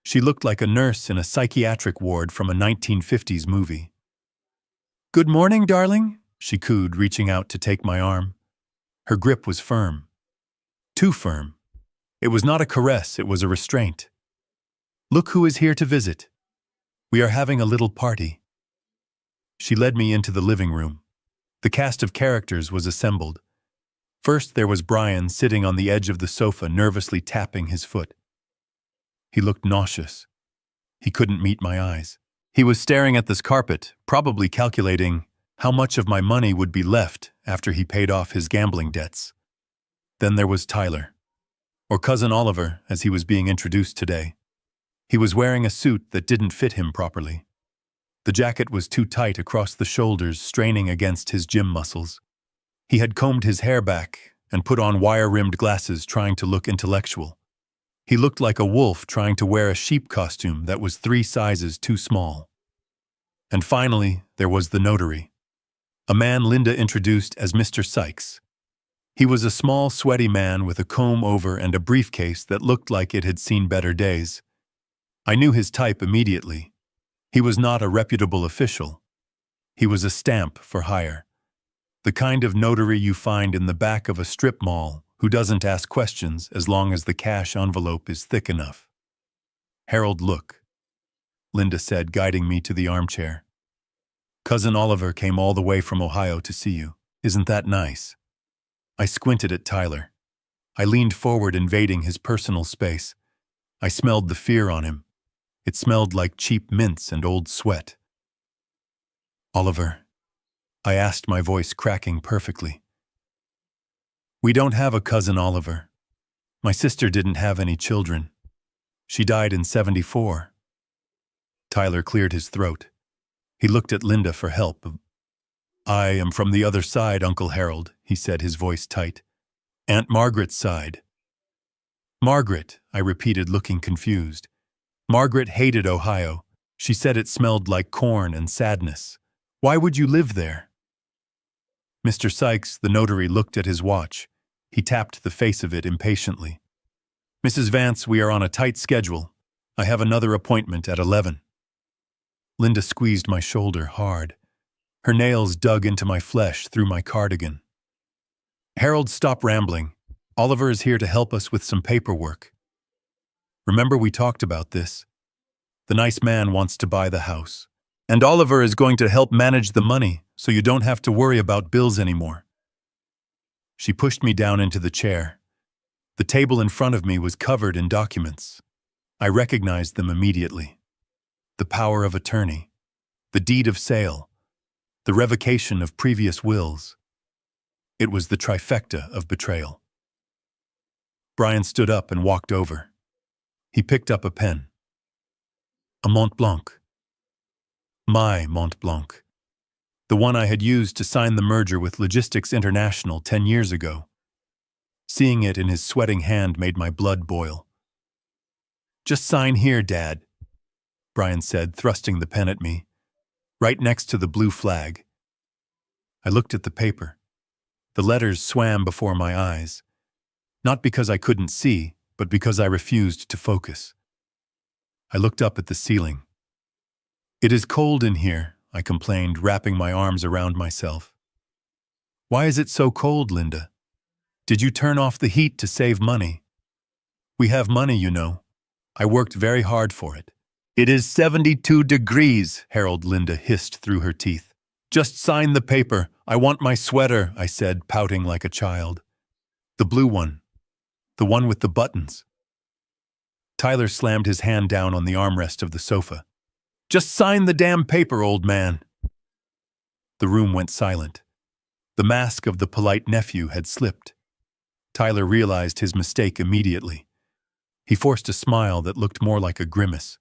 She looked like a nurse in a psychiatric ward from a 1950s movie. "Good morning, darling," she cooed, reaching out to take my arm. Her grip was firm. Too firm. It was not a caress, it was a restraint. "Look who is here to visit. We are having a little party." She led me into the living room. The cast of characters was assembled. First there was Brian sitting on the edge of the sofa, nervously tapping his foot. He looked nauseous. He couldn't meet my eyes. He was staring at this carpet, probably calculating how much of my money would be left after he paid off his gambling debts. Then there was Tyler, or Cousin Oliver, as he was being introduced today. He was wearing a suit that didn't fit him properly. The jacket was too tight across the shoulders, straining against his gym muscles. He had combed his hair back and put on wire-rimmed glasses, trying to look intellectual. He looked like a wolf trying to wear a sheep costume that was 3 sizes too small. And finally, there was the notary, a man Linda introduced as Mr. Sykes. He was a small, sweaty man with a comb-over and a briefcase that looked like it had seen better days. I knew his type immediately. He was not a reputable official. He was a stamp for hire. The kind of notary you find in the back of a strip mall who doesn't ask questions as long as the cash envelope is thick enough. "Harold, look," Linda said, guiding me to the armchair. "Cousin Oliver came all the way from Ohio to see you. Isn't that nice?" I squinted at Tyler. I leaned forward, invading his personal space. I smelled the fear on him. It smelled like cheap mints and old sweat. "Oliver," I asked, my voice cracking perfectly. "We don't have a cousin Oliver. My sister didn't have any children. She died in 74. Tyler cleared his throat. He looked at Linda for help. "I am from the other side, Uncle Harold," he said, his voice tight. "Aunt Margaret's side." "Margaret," I repeated, looking confused. "Margaret hated Ohio. She said it smelled like corn and sadness. Why would you live there?" Mr. Sykes, the notary, looked at his watch. He tapped the face of it impatiently. "Mrs. Vance, we are on a tight schedule. I have another appointment at 11. Linda squeezed my shoulder hard. Her nails dug into my flesh through my cardigan. "Harold, stop rambling. Oliver is here to help us with some paperwork. Remember, we talked about this. The nice man wants to buy the house. And Oliver is going to help manage the money so you don't have to worry about bills anymore." She pushed me down into the chair. The table in front of me was covered in documents. I recognized them immediately. The power of attorney, the deed of sale, the revocation of previous wills. It was the trifecta of betrayal. Brian stood up and walked over. He picked up a pen. A Mont Blanc. My Mont Blanc. The one I had used to sign the merger with Logistics International 10 years ago. Seeing it in his sweating hand made my blood boil. "Just sign here, Dad," Brian said, thrusting the pen at me, right next to the blue flag. I looked at the paper. The letters swam before my eyes, not because I couldn't see, but because I refused to focus. I looked up at the ceiling. "It is cold in here," I complained, wrapping my arms around myself. "Why is it so cold, Linda? Did you turn off the heat to save money?" "We have money, you know. I worked very hard for it." "It is 72 degrees, Harold," Linda hissed through her teeth. "Just sign the paper. I want my sweater," I said, pouting like a child. "The blue one. The one with the buttons." Tyler slammed his hand down on the armrest of the sofa. "Just sign the damn paper, old man." The room went silent. The mask of the polite nephew had slipped. Tyler realized his mistake immediately. He forced a smile that looked more like a grimace.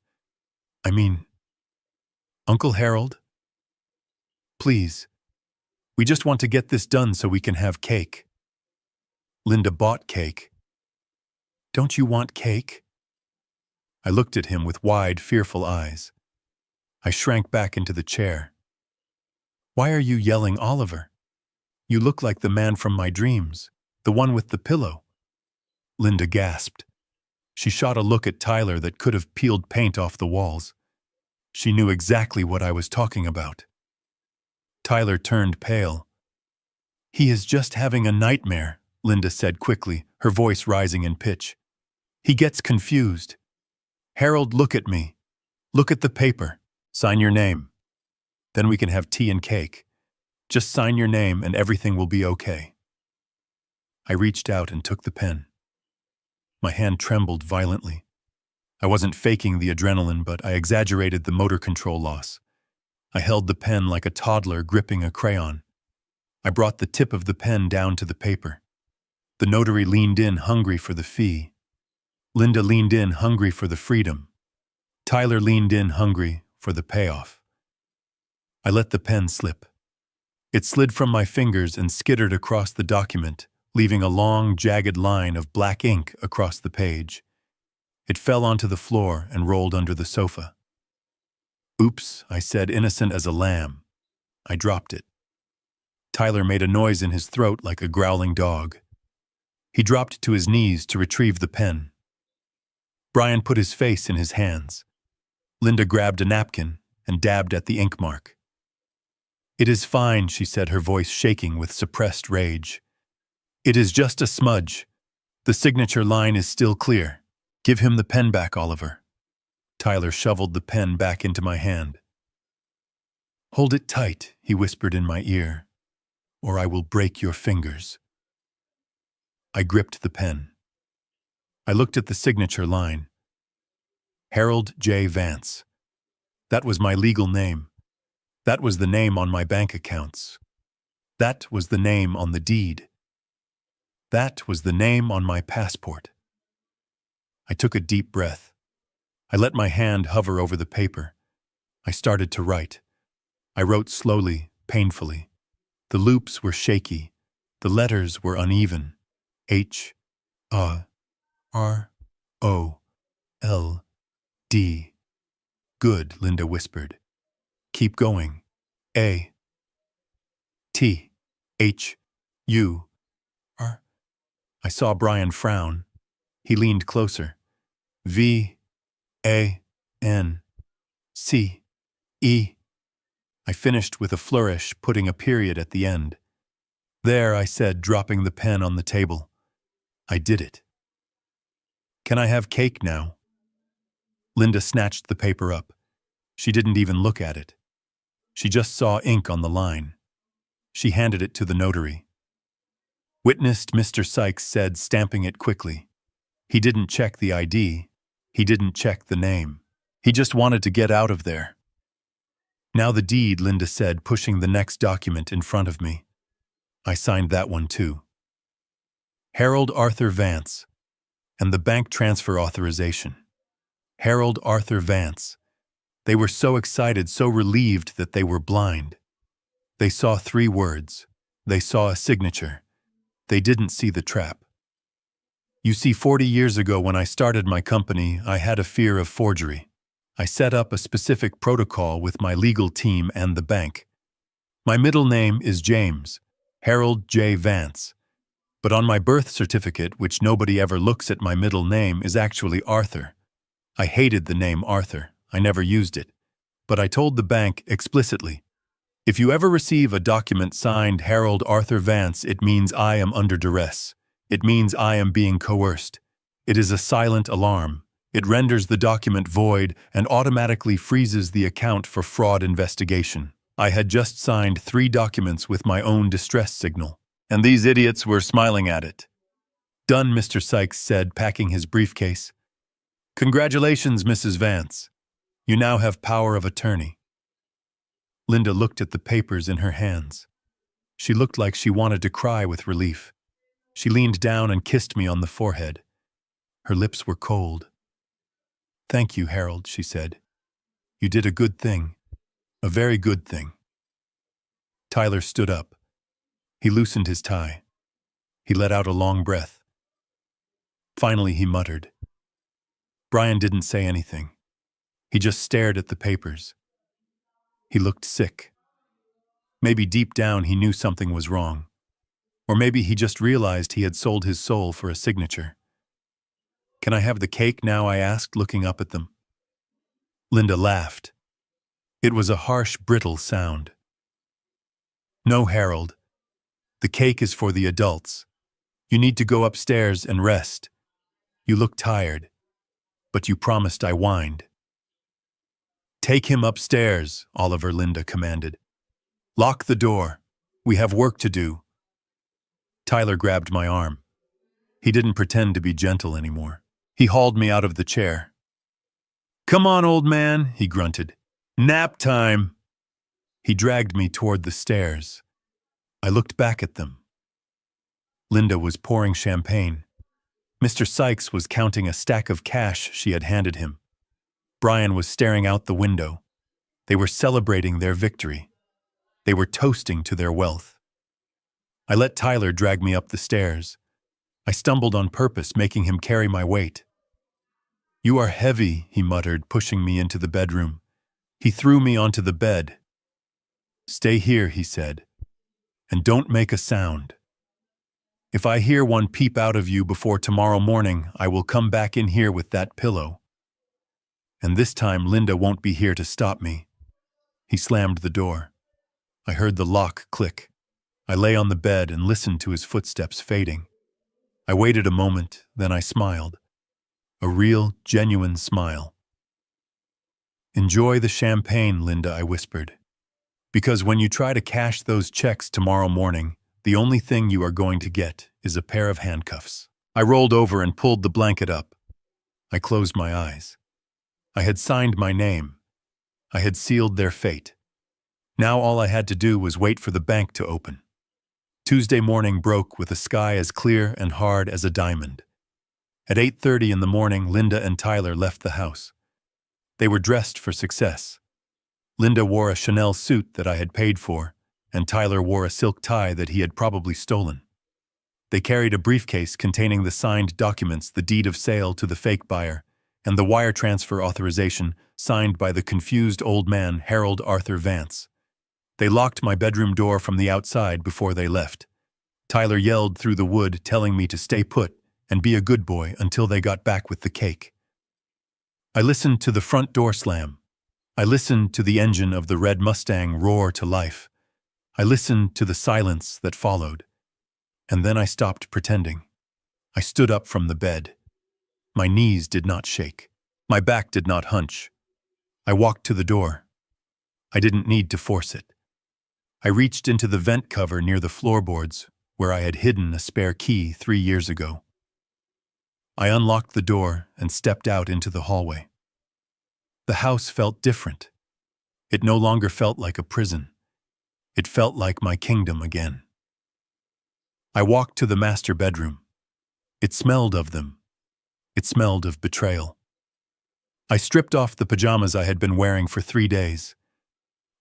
"I mean, Uncle Harold? Please, we just want to get this done so we can have cake." Linda bought cake. "Don't you want cake?" I looked at him with wide, fearful eyes. I shrank back into the chair. "Why are you yelling Oliver? You look like the man from my dreams, the one with the pillow." Linda gasped. She shot a look at Tyler that could have peeled paint off the walls. She knew exactly what I was talking about. Tyler turned pale. "He is just having a nightmare," Linda said quickly, her voice rising in pitch. "He gets confused. Harold, look at me. Look at the paper. Sign your name. Then we can have tea and cake. Just sign your name and everything will be okay." I reached out and took the pen. My hand trembled violently. I wasn't faking the adrenaline, but I exaggerated the motor control loss. I held the pen like a toddler gripping a crayon. I brought the tip of the pen down to the paper. The notary leaned in, hungry for the fee. Linda leaned in, hungry for the freedom. Tyler leaned in, hungry for the payoff. I let the pen slip. It slid from my fingers and skittered across the document, leaving a long, jagged line of black ink across the page. It fell onto the floor and rolled under the sofa. "Oops," I said, innocent as a lamb. I dropped it. Tyler made a noise in his throat like a growling dog. He dropped to his knees to retrieve the pen. Brian put his face in his hands. Linda grabbed a napkin and dabbed at the ink mark. "It is fine," she said, her voice shaking with suppressed rage. "It is just a smudge. The signature line is still clear. Give him the pen back, Oliver." Tyler shoveled the pen back into my hand. "Hold it tight," he whispered in my ear, "or I will break your fingers." I gripped the pen. I looked at the signature line. Harold J. Vance. That was my legal name. That was the name on my bank accounts. That was the name on the deed. That was the name on my passport. I took a deep breath. I let my hand hover over the paper. I started to write. I wrote slowly, painfully. The loops were shaky. The letters were uneven. H, R, O, L, D. "Good," Linda whispered. "Keep going. A, T, H, U, R." I saw Brian frown. He leaned closer. "V, A, N, C, E." I finished with a flourish, putting a period at the end. "There," I said, dropping the pen on the table. I did it. "Can I have cake now?" Linda snatched the paper up. She didn't even look at it. She just saw ink on the line. She handed it to the notary. Witnessed, Mr. Sykes said, stamping it quickly. He didn't check the ID. He didn't check the name. He just wanted to get out of there. Now the deed, Linda said, pushing the next document in front of me. I signed that one too. Harold Arthur Vance. And the bank transfer authorization. Harold Arthur Vance. They were so excited, so relieved that they were blind. They saw 3 words. They saw a signature. They didn't see the trap. You see, 40 years ago when I started my company, I had a fear of forgery. I set up a specific protocol with my legal team and the bank. My middle name is James, Harold J. Vance. But on my birth certificate, which nobody ever looks at, my middle name is actually Arthur. I hated the name Arthur. I never used it. But I told the bank explicitly, if you ever receive a document signed Harold Arthur Vance, it means I am under duress. It means I am being coerced. It is a silent alarm. It renders the document void and automatically freezes the account for fraud investigation. I had just signed 3 documents with my own distress signal, and these idiots were smiling at it. Done, Mr. Sykes said, packing his briefcase. Congratulations, Mrs. Vance. You now have power of attorney. Linda looked at the papers in her hands. She looked like she wanted to cry with relief. She leaned down and kissed me on the forehead. Her lips were cold. Thank you, Harold, she said. You did a good thing. A very good thing. Tyler stood up. He loosened his tie. He let out a long breath. Finally, he muttered. Brian didn't say anything. He just stared at the papers. He looked sick. Maybe deep down he knew something was wrong. Or maybe he just realized he had sold his soul for a signature. Can I have the cake now? I asked, looking up at them. Linda laughed. It was a harsh, brittle sound. No, Harold. The cake is for the adults. You need to go upstairs and rest. You look tired. But you promised I whined. Take him upstairs, Oliver, Linda commanded. Lock the door. We have work to do. Tyler grabbed my arm. He didn't pretend to be gentle anymore. He hauled me out of the chair. Come on, old man, he grunted. Nap time. He dragged me toward the stairs. I looked back at them. Linda was pouring champagne. Mr. Sykes was counting a stack of cash she had handed him. Brian was staring out the window. They were celebrating their victory. They were toasting to their wealth. I let Tyler drag me up the stairs. I stumbled on purpose, making him carry my weight. You are heavy, he muttered, pushing me into the bedroom. He threw me onto the bed. Stay here, he said, and don't make a sound. If I hear one peep out of you before tomorrow morning, I will come back in here with that pillow. And this time Linda won't be here to stop me. He slammed the door. I heard the lock click. I lay on the bed and listened to his footsteps fading. I waited a moment, then I smiled. A real, genuine smile. Enjoy the champagne, Linda, I whispered. Because when you try to cash those checks tomorrow morning, the only thing you are going to get is a pair of handcuffs. I rolled over and pulled the blanket up. I closed my eyes. I had signed my name. I had sealed their fate. Now all I had to do was wait for the bank to open. Tuesday morning broke with a sky as clear and hard as a diamond. At 8:30 in the morning, Linda and Tyler left the house. They were dressed for success. Linda wore a Chanel suit that I had paid for, and Tyler wore a silk tie that he had probably stolen. They carried a briefcase containing the signed documents, the deed of sale to the fake buyer, and the wire transfer authorization signed by the confused old man, Harold Arthur Vance. They locked my bedroom door from the outside before they left. Tyler yelled through the wood, telling me to stay put and be a good boy until they got back with the cake. I listened to the front door slam. I listened to the engine of the red Mustang roar to life. I listened to the silence that followed. And then I stopped pretending. I stood up from the bed. My knees did not shake. My back did not hunch. I walked to the door. I didn't need to force it. I reached into the vent cover near the floorboards, where I had hidden a spare key 3 years ago. I unlocked the door and stepped out into the hallway. The house felt different. It no longer felt like a prison. It felt like my kingdom again. I walked to the master bedroom. It smelled of them. It smelled of betrayal. I stripped off the pajamas I had been wearing for 3 days.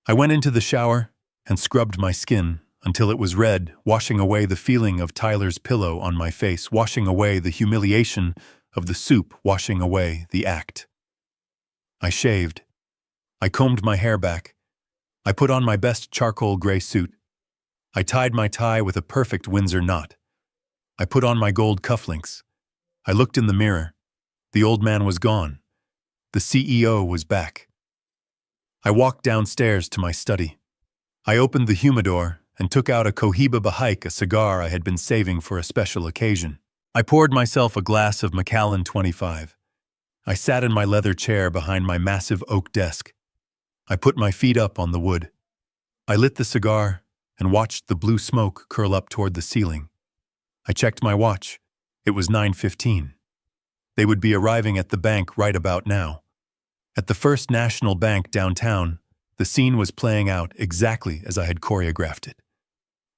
I went into the shower and scrubbed my skin until it was red, washing away the feeling of Tyler's pillow on my face, washing away the humiliation of the soup, washing away the act. I shaved. I combed my hair back. I put on my best charcoal gray suit. I tied my tie with a perfect Windsor knot. I put on my gold cufflinks. I looked in the mirror. The old man was gone. The CEO was back. I walked downstairs to my study. I opened the humidor and took out a Cohiba Bahaik, a cigar I had been saving for a special occasion. I poured myself a glass of Macallan 25. I sat in my leather chair behind my massive oak desk. I put my feet up on the wood. I lit the cigar and watched the blue smoke curl up toward the ceiling. I checked my watch. It was 9:15. They would be arriving at the bank right about now. At the First National Bank downtown, the scene was playing out exactly as I had choreographed it.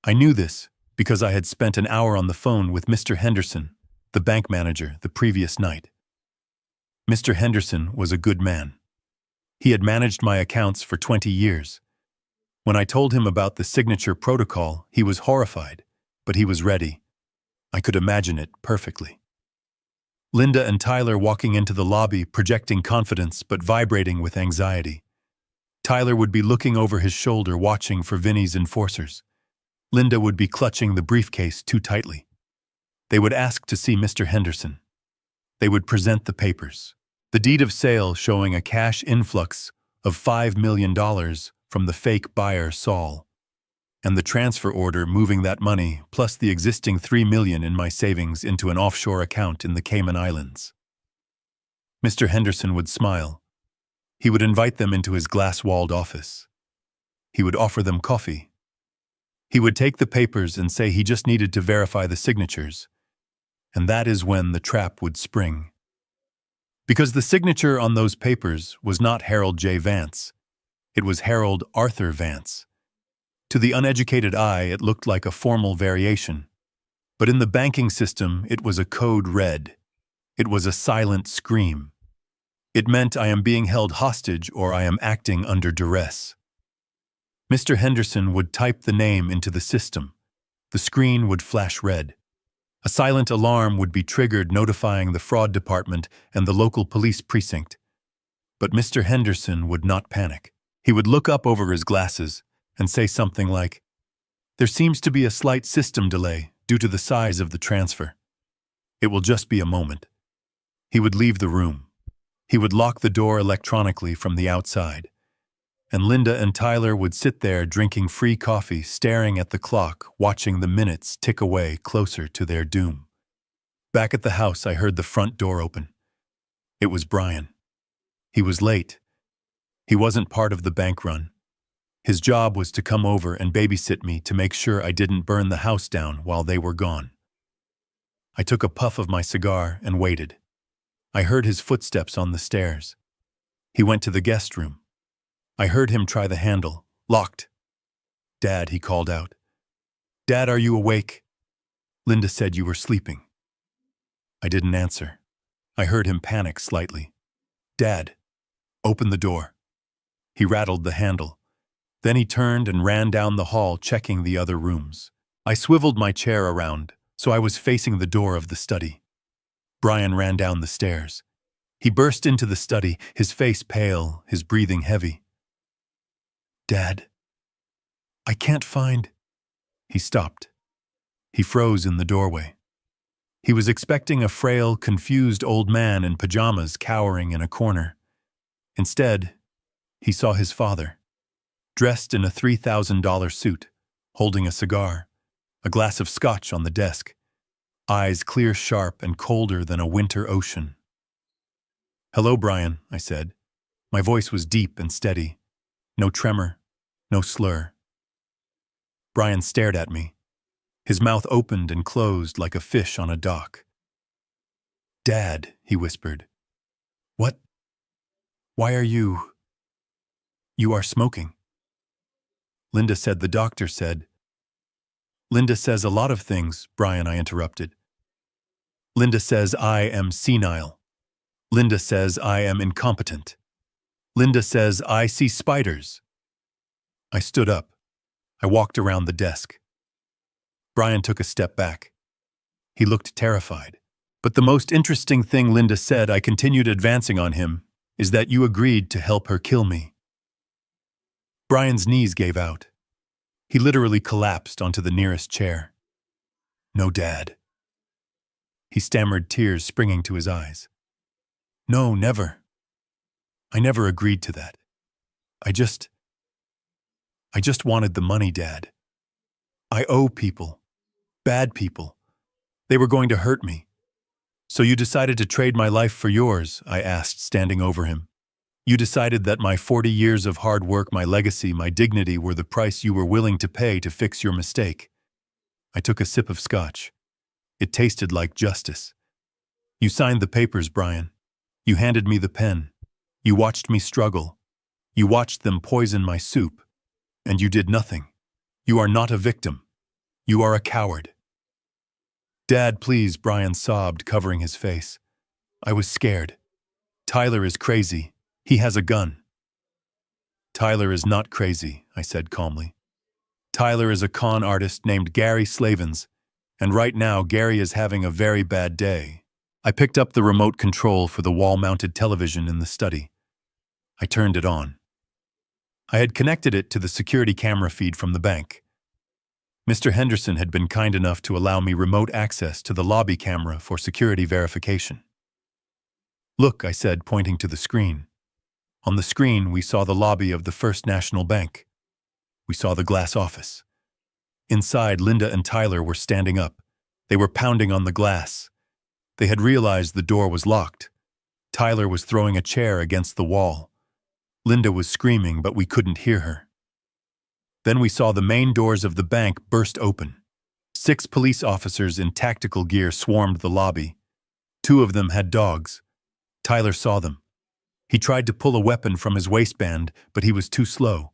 I knew this because I had spent an hour on the phone with Mr. Henderson, the bank manager, the previous night. Mr. Henderson was a good man. He had managed my accounts for 20 years. When I told him about the signature protocol, he was horrified, but he was ready. I could imagine it perfectly. Linda and Tyler walking into the lobby, projecting confidence but vibrating with anxiety. Tyler would be looking over his shoulder, watching for Vinny's enforcers. Linda would be clutching the briefcase too tightly. They would ask to see Mr. Henderson. They would present the papers. The deed of sale showing a cash influx of $5 million from the fake buyer Saul, and the transfer order moving that money plus the existing $3 million in my savings into an offshore account in the Cayman Islands. Mr. Henderson would smile. He would invite them into his glass-walled office. He would offer them coffee. He would take the papers and say he just needed to verify the signatures. And that is when the trap would spring. Because the signature on those papers was not Harold J. Vance. It was Harold Arthur Vance. To the uneducated eye, it looked like a formal variation. But in the banking system, it was a code red. It was a silent scream. It meant I am being held hostage or I am acting under duress. Mr. Henderson would type the name into the system. The screen would flash red. A silent alarm would be triggered, notifying the fraud department and the local police precinct. But Mr. Henderson would not panic. He would look up over his glasses and say something like, "There seems to be a slight system delay due to the size of the transfer. It will just be a moment." He would leave the room. He would lock the door electronically from the outside. And Linda and Tyler would sit there drinking free coffee, staring at the clock, watching the minutes tick away closer to their doom. Back at the house, I heard the front door open. It was Brian. He was late. He wasn't part of the bank run. His job was to come over and babysit me to make sure I didn't burn the house down while they were gone. I took a puff of my cigar and waited. I heard his footsteps on the stairs. He went to the guest room. I heard him try the handle. Locked. "Dad," he called out. "Dad, are you awake?" Linda said you were sleeping. I didn't answer. I heard him panic slightly. "Dad, open the door." He rattled the handle. Then he turned and ran down the hall, checking the other rooms. I swiveled my chair around, so I was facing the door of the study. Brian ran down the stairs. He burst into the study, his face pale, his breathing heavy. "Dad, I can't find—" He stopped. He froze in the doorway. He was expecting a frail, confused old man in pajamas cowering in a corner. Instead, he saw his father, dressed in a $3,000 suit, holding a cigar, a glass of scotch on the desk, eyes clear, sharp, and colder than a winter ocean. "Hello, Brian," I said. My voice was deep and steady. No tremor, no slur. Brian stared at me. His mouth opened and closed like a fish on a dock. "Dad," he whispered. "What? Why are you... You are smoking?" Linda said the doctor said. "Linda says a lot of things," Brian, I interrupted. "Linda says I am senile. Linda says I am incompetent. Linda says I see spiders." I stood up. I walked around the desk. Brian took a step back. He looked terrified. "But the most interesting thing Linda said," I continued advancing on him, "is that you agreed to help her kill me." Brian's knees gave out. He literally collapsed onto the nearest chair. "No, Dad." He stammered, tears springing to his eyes. "No, never. I never agreed to that. I just wanted the money, Dad. I owe people. Bad people. They were going to hurt me. So you decided to trade my life for yours?" I asked, standing over him. "You decided that my 40 years of hard work, my legacy, my dignity were the price you were willing to pay to fix your mistake." I took a sip of scotch. It tasted like justice. "You signed the papers, Brian. You handed me the pen. You watched me struggle. You watched them poison my soup. And you did nothing. You are not a victim. You are a coward." "Dad, please," Brian sobbed, covering his face. I was scared. "Tyler is crazy. He has a gun." "Tyler is not crazy," I said calmly. "Tyler is a con artist named Gary Slavens, and right now Gary is having a very bad day." I picked up the remote control for the wall-mounted television in the study. I turned it on. I had connected it to the security camera feed from the bank. Mr. Henderson had been kind enough to allow me remote access to the lobby camera for security verification. "Look," I said, pointing to the screen. On the screen, we saw the lobby of the First National Bank. We saw the glass office. Inside, Linda and Tyler were standing up. They were pounding on the glass. They had realized the door was locked. Tyler was throwing a chair against the wall. Linda was screaming, but we couldn't hear her. Then we saw the main doors of the bank burst open. 6 police officers in tactical gear swarmed the lobby. 2 of them had dogs. Tyler saw them. He tried to pull a weapon from his waistband, but he was too slow.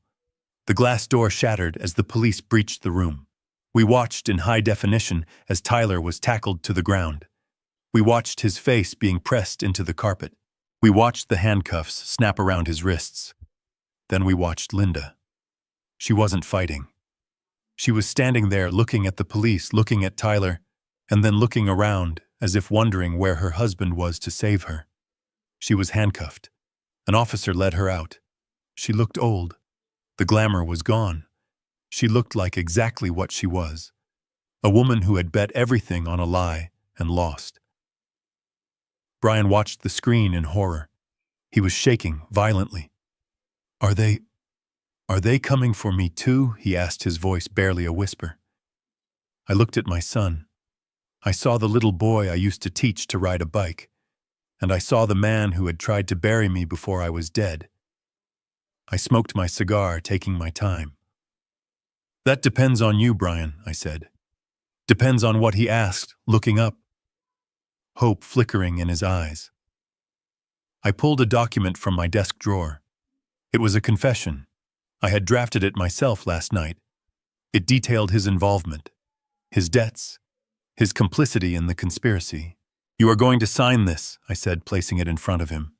The glass door shattered as the police breached the room. We watched in high definition as Tyler was tackled to the ground. We watched his face being pressed into the carpet. We watched the handcuffs snap around his wrists. Then we watched Linda. She wasn't fighting. She was standing there looking at the police, looking at Tyler, and then looking around as if wondering where her husband was to save her. She was handcuffed. An officer led her out. She looked old. The glamour was gone. She looked like exactly what she was. A woman who had bet everything on a lie and lost. Brian watched the screen in horror. He was shaking violently. Are they coming for me too?" he asked, his voice barely a whisper. I looked at my son. I saw the little boy I used to teach to ride a bike, and I saw the man who had tried to bury me before I was dead. I smoked my cigar, taking my time. "That depends on you, Brian," I said. "Depends on what he asked," looking up. Hope flickering in his eyes. I pulled a document from my desk drawer. It was a confession. I had drafted it myself last night. It detailed his involvement, his debts, his complicity in the conspiracy. "You are going to sign this," I said, placing it in front of him.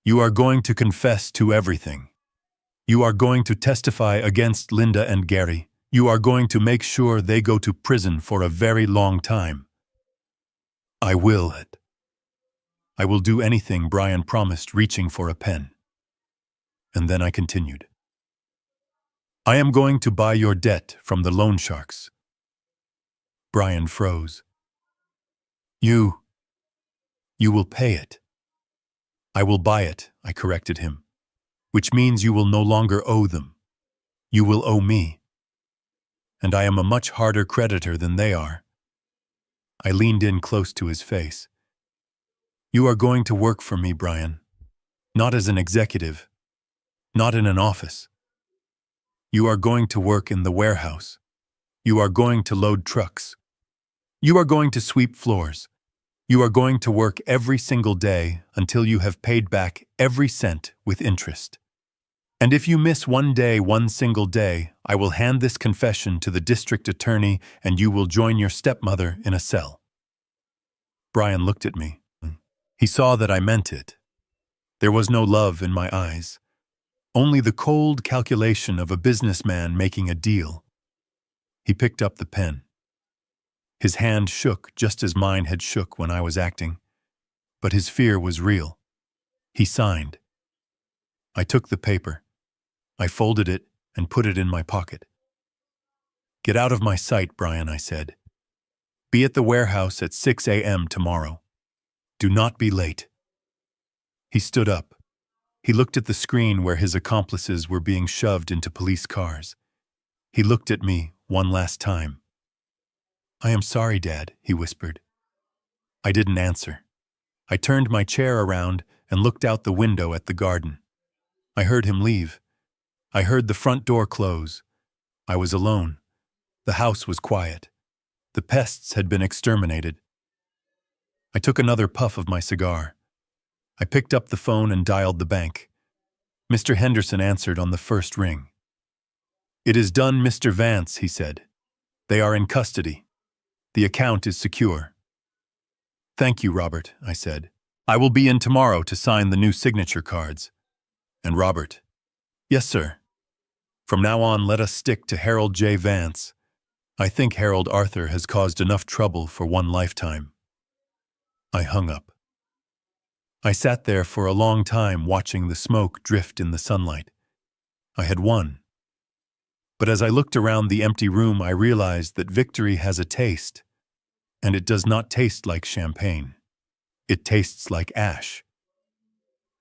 "You are going to confess to everything. You are going to testify against Linda and Gary. You are going to make sure they go to prison for a very long time." "I will it. I will do anything," Brian promised, reaching for a pen. And then I continued. "I am going to buy your debt from the loan sharks." Brian froze. You will pay it." "I will buy it," I corrected him, "which means you will no longer owe them. You will owe me. And I am a much harder creditor than they are." I leaned in close to his face. "You are going to work for me, Brian. Not as an executive. Not in an office. You are going to work in the warehouse. You are going to load trucks. You are going to sweep floors. You are going to work every single day until you have paid back every cent with interest. And if you miss one day, one single day, I will hand this confession to the district attorney and you will join your stepmother in a cell." Brian looked at me. He saw that I meant it. There was no love in my eyes, only the cold calculation of a businessman making a deal. He picked up the pen. His hand shook just as mine had shook when I was acting, but his fear was real. He signed. I took the paper. I folded it and put it in my pocket. "Get out of my sight, Brian," I said. "Be at the warehouse at 6 a.m. tomorrow. Do not be late." He stood up. He looked at the screen where his accomplices were being shoved into police cars. He looked at me one last time. "I am sorry, Dad," he whispered. I didn't answer. I turned my chair around and looked out the window at the garden. I heard him leave. I heard the front door close. I was alone. The house was quiet. The pests had been exterminated. I took another puff of my cigar. I picked up the phone and dialed the bank. Mr. Henderson answered on the first ring. "It is done, Mr. Vance," he said. "They are in custody. The account is secure." "Thank you, Robert," I said. "I will be in tomorrow to sign the new signature cards." And Robert, "Yes, sir. From now on, let us stick to Harold J. Vance. I think Harold Arthur has caused enough trouble for one lifetime." I hung up. I sat there for a long time watching the smoke drift in the sunlight. I had won. But as I looked around the empty room, I realized that victory has a taste, and it does not taste like champagne. It tastes like ash.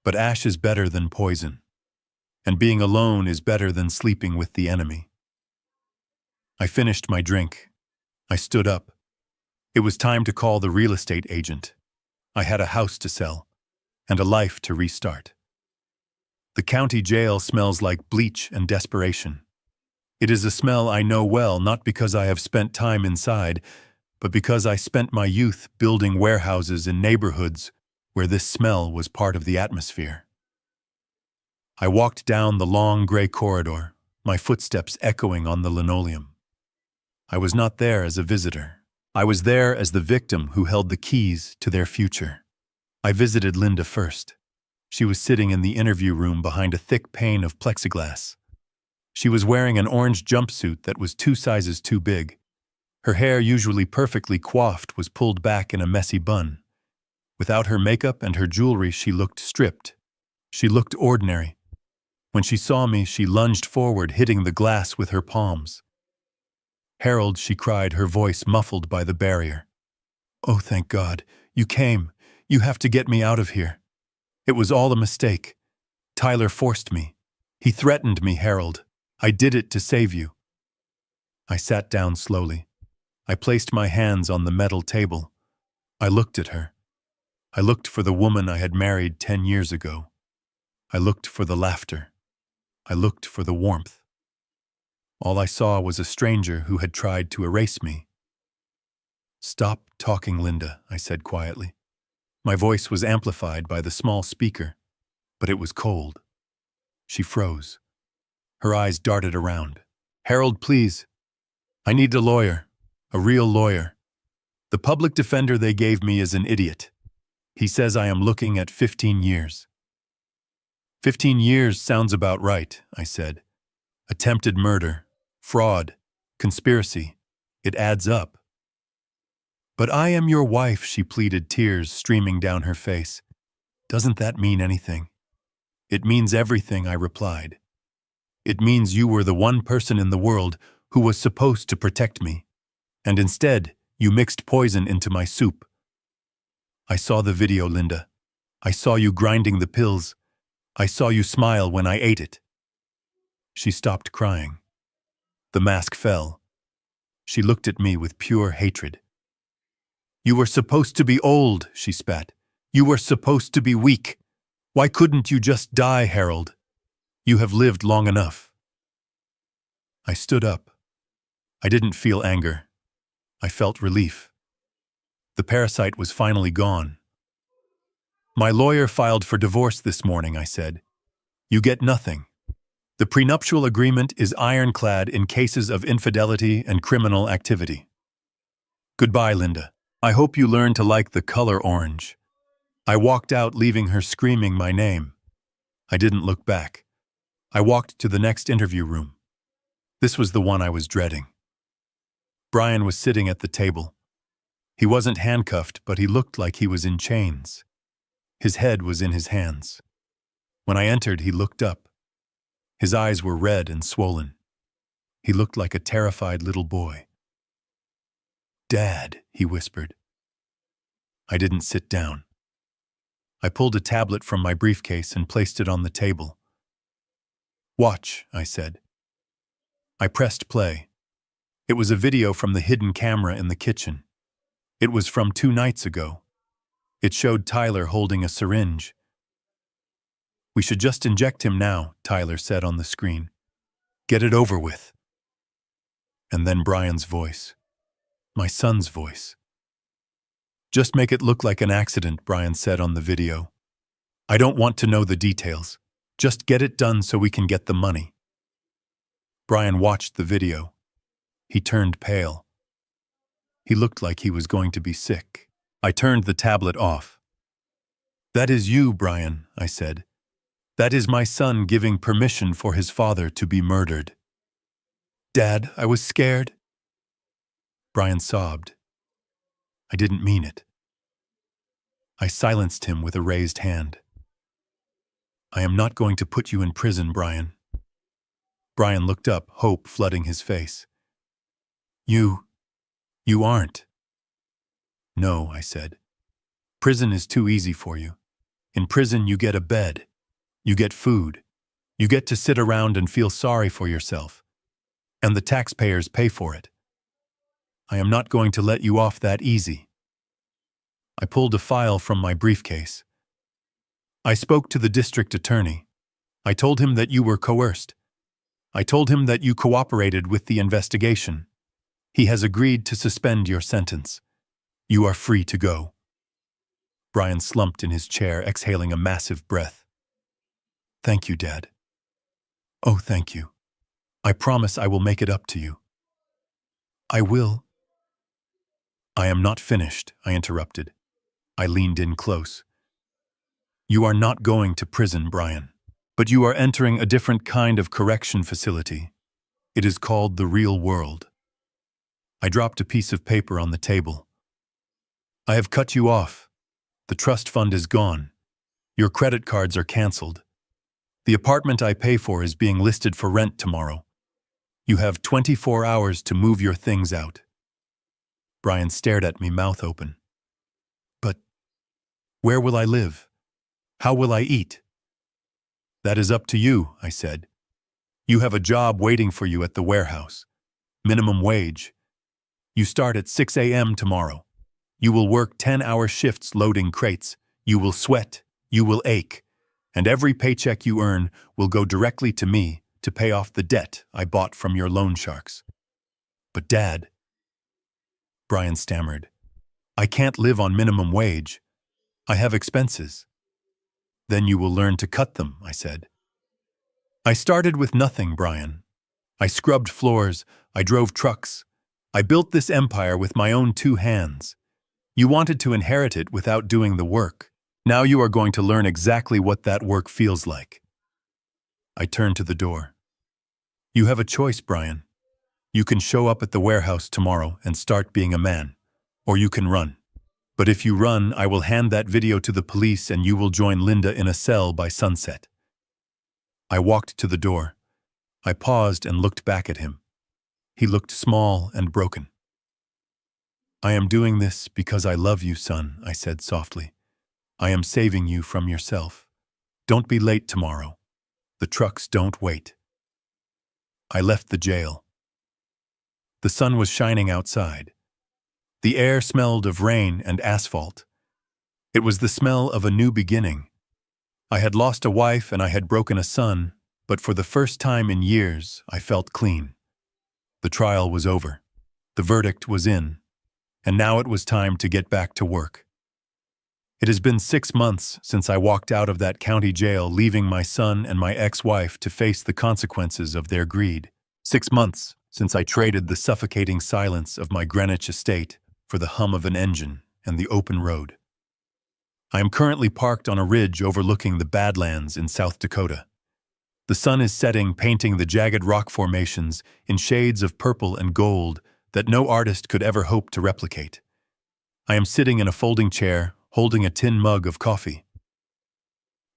But ash is better than poison, and being alone is better than sleeping with the enemy. I finished my drink. I stood up. It was time to call the real estate agent. I had a house to sell, and a life to restart. The county jail smells like bleach and desperation. It is a smell I know well, not because I have spent time inside, but because I spent my youth building warehouses in neighborhoods where this smell was part of the atmosphere. I walked down the long gray corridor, my footsteps echoing on the linoleum. I was not there as a visitor. I was there as the victim who held the keys to their future. I visited Linda first. She was sitting in the interview room behind a thick pane of plexiglass. She was wearing an orange jumpsuit that was 2 sizes too big. Her hair, usually perfectly coiffed, was pulled back in a messy bun. Without her makeup and her jewelry, she looked stripped. She looked ordinary. When she saw me, she lunged forward, hitting the glass with her palms. "Harold," she cried, her voice muffled by the barrier. "Oh, thank God. You came. You have to get me out of here. It was all a mistake. Tyler forced me. He threatened me, Harold. I did it to save you." I sat down slowly. I placed my hands on the metal table. I looked at her. I looked for the woman I had married 10 years ago. I looked for the laughter. I looked for the warmth. All I saw was a stranger who had tried to erase me. "Stop talking, Linda," I said quietly. My voice was amplified by the small speaker, but it was cold. She froze. Her eyes darted around. "Harold, please. I need a lawyer, a real lawyer. The public defender they gave me is an idiot. He says I am looking at 15 years. 15 years sounds about right," I said. "Attempted murder, fraud, conspiracy. It adds up." "But I am your wife," she pleaded, tears streaming down her face. "Doesn't that mean anything?" "It means everything," I replied. "It means you were the one person in the world who was supposed to protect me, and instead you mixed poison into my soup. I saw the video, Linda. I saw you grinding the pills. I saw you smile when I ate it." She stopped crying. The mask fell. She looked at me with pure hatred. "You were supposed to be old," she spat. "You were supposed to be weak. Why couldn't you just die, Harold? You have lived long enough." I stood up. I didn't feel anger. I felt relief. The parasite was finally gone. My lawyer filed for divorce this morning, I said. You get nothing. The prenuptial agreement is ironclad in cases of infidelity and criminal activity. Goodbye, Linda. I hope you learn to like the color orange. I walked out, leaving her screaming my name. I didn't look back. I walked to the next interview room. This was the one I was dreading. Brian was sitting at the table. He wasn't handcuffed, but he looked like he was in chains. His head was in his hands. When I entered, he looked up. His eyes were red and swollen. He looked like a terrified little boy. "Dad," he whispered. I didn't sit down. I pulled a tablet from my briefcase and placed it on the table. "Watch," I said. I pressed play. It was a video from the hidden camera in the kitchen. It was from 2 nights ago. It showed Tyler holding a syringe. "We should just inject him now," Tyler said on the screen. "Get it over with." And then Brian's voice. My son's voice. "Just make it look like an accident," Brian said on the video. "I don't want to know the details. Just get it done so we can get the money." Brian watched the video. He turned pale. He looked like he was going to be sick. I turned the tablet off. "That is you, Brian," I said. "That is my son giving permission for his father to be murdered." "Dad, I was scared." Brian sobbed. I didn't mean it. I silenced him with a raised hand. "I am not going to put you in prison, Brian." Brian looked up, hope flooding his face. You aren't." "No," I said. "Prison is too easy for you. In prison you get a bed. You get food. You get to sit around and feel sorry for yourself. And the taxpayers pay for it. I am not going to let you off that easy." I pulled a file from my briefcase. I spoke to the district attorney. I told him that you were coerced. I told him that you cooperated with the investigation. He has agreed to suspend your sentence. You are free to go." Brian slumped in his chair, exhaling a massive breath. "Thank you, Dad. Oh, thank you. I promise I will make it up to you." "I will." "I am not finished," I interrupted. I leaned in close. "You are not going to prison, Brian, but you are entering a different kind of correction facility. It is called the real world." I dropped a piece of paper on the table. "I have cut you off. The trust fund is gone. Your credit cards are canceled. The apartment I pay for is being listed for rent tomorrow. You have 24 hours to move your things out." Brian stared at me, mouth open. "But where will I live? How will I eat?" "That is up to you," I said. "You have a job waiting for you at the warehouse. Minimum wage. You start at 6 a.m. tomorrow. You will work 10-hour shifts loading crates. You will sweat. You will ache. And every paycheck you earn will go directly to me to pay off the debt I bought from your loan sharks." "But Dad," Brian stammered, "I can't live on minimum wage. I have expenses." "Then you will learn to cut them," I said. "I started with nothing, Brian. I scrubbed floors. I drove trucks. I built this empire with my own 2 hands. You wanted to inherit it without doing the work. Now you are going to learn exactly what that work feels like." I turned to the door. "You have a choice, Brian. You can show up at the warehouse tomorrow and start being a man, or you can run. But if you run, I will hand that video to the police and you will join Linda in a cell by sunset." I walked to the door. I paused and looked back at him. He looked small and broken. "I am doing this because I love you, son," I said softly. "I am saving you from yourself. Don't be late tomorrow. The trucks don't wait." I left the jail. The sun was shining outside. The air smelled of rain and asphalt. It was the smell of a new beginning. I had lost a wife and I had broken a son, but for the first time in years, I felt clean. The trial was over. The verdict was in. And now it was time to get back to work. It has been 6 months since I walked out of that county jail, leaving my son and my ex-wife to face the consequences of their greed. 6 months since I traded the suffocating silence of my Greenwich estate for the hum of an engine and the open road. I am currently parked on a ridge overlooking the Badlands in South Dakota. The sun is setting, painting the jagged rock formations in shades of purple and gold that no artist could ever hope to replicate. I am sitting in a folding chair, holding a tin mug of coffee.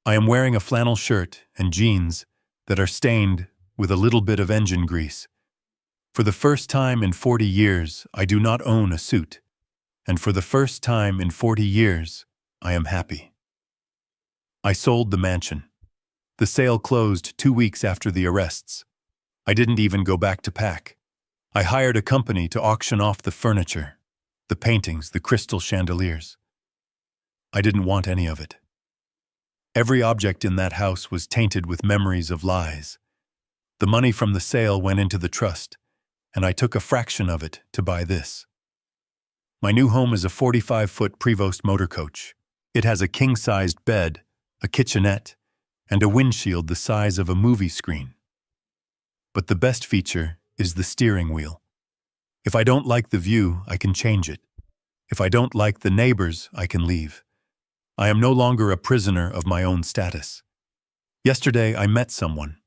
I am wearing a flannel shirt and jeans that are stained with a little bit of engine grease. For the first time in 40 years, I do not own a suit. And for the first time in 40 years, I am happy. I sold the mansion. The sale closed 2 weeks after the arrests. I didn't even go back to pack. I hired a company to auction off the furniture, the paintings, the crystal chandeliers. I didn't want any of it. Every object in that house was tainted with memories of lies. The money from the sale went into the trust, and I took a fraction of it to buy this. My new home is a 45-foot Prevost motor coach. It has a king-sized bed, a kitchenette, and a windshield the size of a movie screen. But the best feature is the steering wheel. If I don't like the view, I can change it. If I don't like the neighbors, I can leave. I am no longer a prisoner of my own status. Yesterday, I met someone.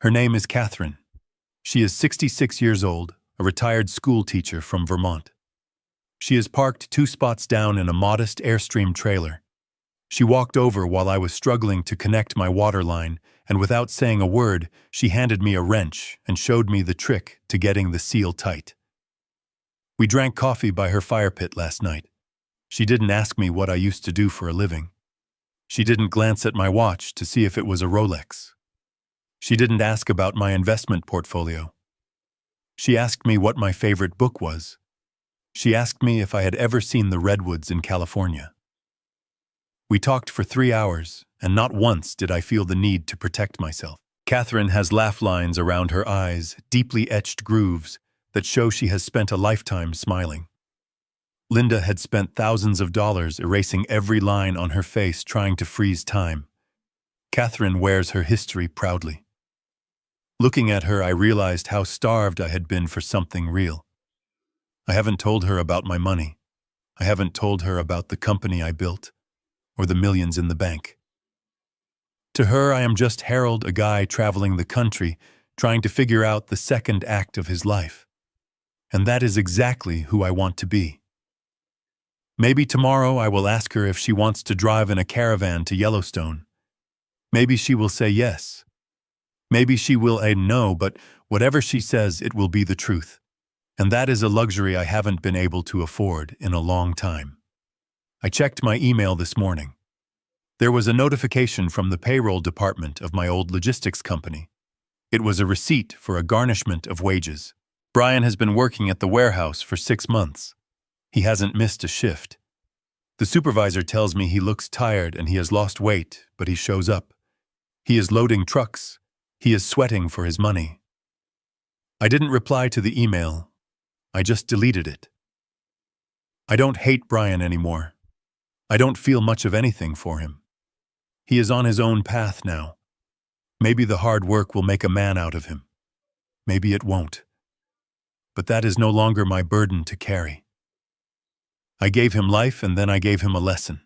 Her name is Catherine. She is 66 years old, a retired school teacher from Vermont. She is parked 2 spots down in a modest Airstream trailer. She walked over while I was struggling to connect my water line, and without saying a word, she handed me a wrench and showed me the trick to getting the seal tight. We drank coffee by her fire pit last night. She didn't ask me what I used to do for a living. She didn't glance at my watch to see if it was a Rolex. She didn't ask about my investment portfolio. She asked me what my favorite book was. She asked me if I had ever seen the redwoods in California. We talked for 3 hours, and not once did I feel the need to protect myself. Catherine has laugh lines around her eyes, deeply etched grooves that show she has spent a lifetime smiling. Linda had spent thousands of dollars erasing every line on her face trying to freeze time. Catherine wears her history proudly. Looking at her, I realized how starved I had been for something real. I haven't told her about my money. I haven't told her about the company I built, or the millions in the bank. To her, I am just Harold, a guy traveling the country, trying to figure out the second act of his life. And that is exactly who I want to be. Maybe tomorrow I will ask her if she wants to drive in a caravan to Yellowstone. Maybe she will say yes. Maybe she will say no, but whatever she says, it will be the truth. And that is a luxury I haven't been able to afford in a long time. I checked my email this morning. There was a notification from the payroll department of my old logistics company. It was a receipt for a garnishment of wages. Brian has been working at the warehouse for 6 months. He hasn't missed a shift. The supervisor tells me he looks tired and he has lost weight, but he shows up. He is loading trucks. He is sweating for his money. I didn't reply to the email. I just deleted it. I don't hate Brian anymore. I don't feel much of anything for him. He is on his own path now. Maybe the hard work will make a man out of him. Maybe it won't. But that is no longer my burden to carry. I gave him life and then I gave him a lesson.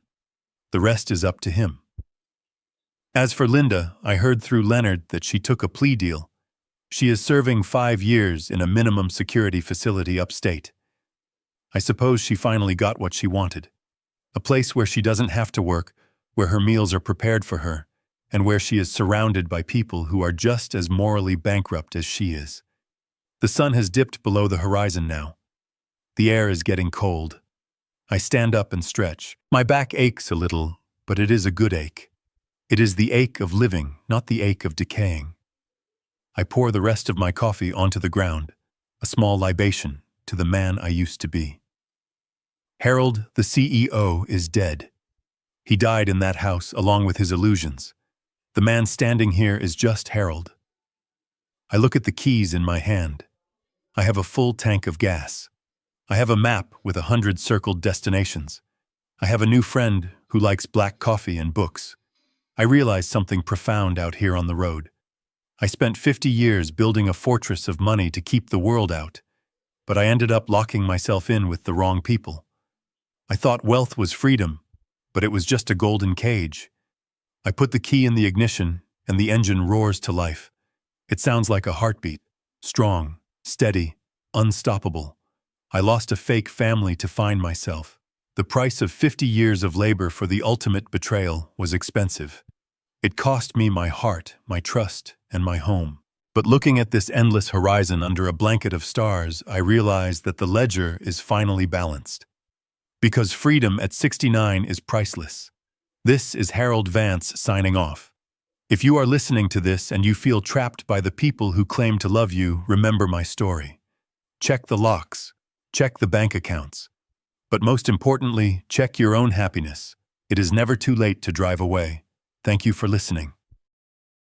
The rest is up to him. As for Linda, I heard through Leonard that she took a plea deal. She is serving 5 years in a minimum security facility upstate. I suppose she finally got what she wanted. A place where she doesn't have to work, where her meals are prepared for her, and where she is surrounded by people who are just as morally bankrupt as she is. The sun has dipped below the horizon now. The air is getting cold. I stand up and stretch. My back aches a little, but it is a good ache. It is the ache of living, not the ache of decaying. I pour the rest of my coffee onto the ground, a small libation to the man I used to be. Harold, the CEO, is dead. He died in that house along with his illusions. The man standing here is just Harold. I look at the keys in my hand. I have a full tank of gas. I have a map with 100 circled destinations. I have a new friend who likes black coffee and books. I realized something profound out here on the road. I spent 50 years building a fortress of money to keep the world out, but I ended up locking myself in with the wrong people. I thought wealth was freedom, but it was just a golden cage. I put the key in the ignition, and the engine roars to life. It sounds like a heartbeat, strong, steady, unstoppable. I lost a fake family to find myself. The price of 50 years of labor for the ultimate betrayal was expensive. It cost me my heart, my trust, and my home. But looking at this endless horizon under a blanket of stars, I realized that the ledger is finally balanced. Because freedom at 69 is priceless. This is Harold Vance signing off. If you are listening to this and you feel trapped by the people who claim to love you, remember my story. Check the locks. Check the bank accounts. But most importantly, check your own happiness. It is never too late to drive away. Thank you for listening.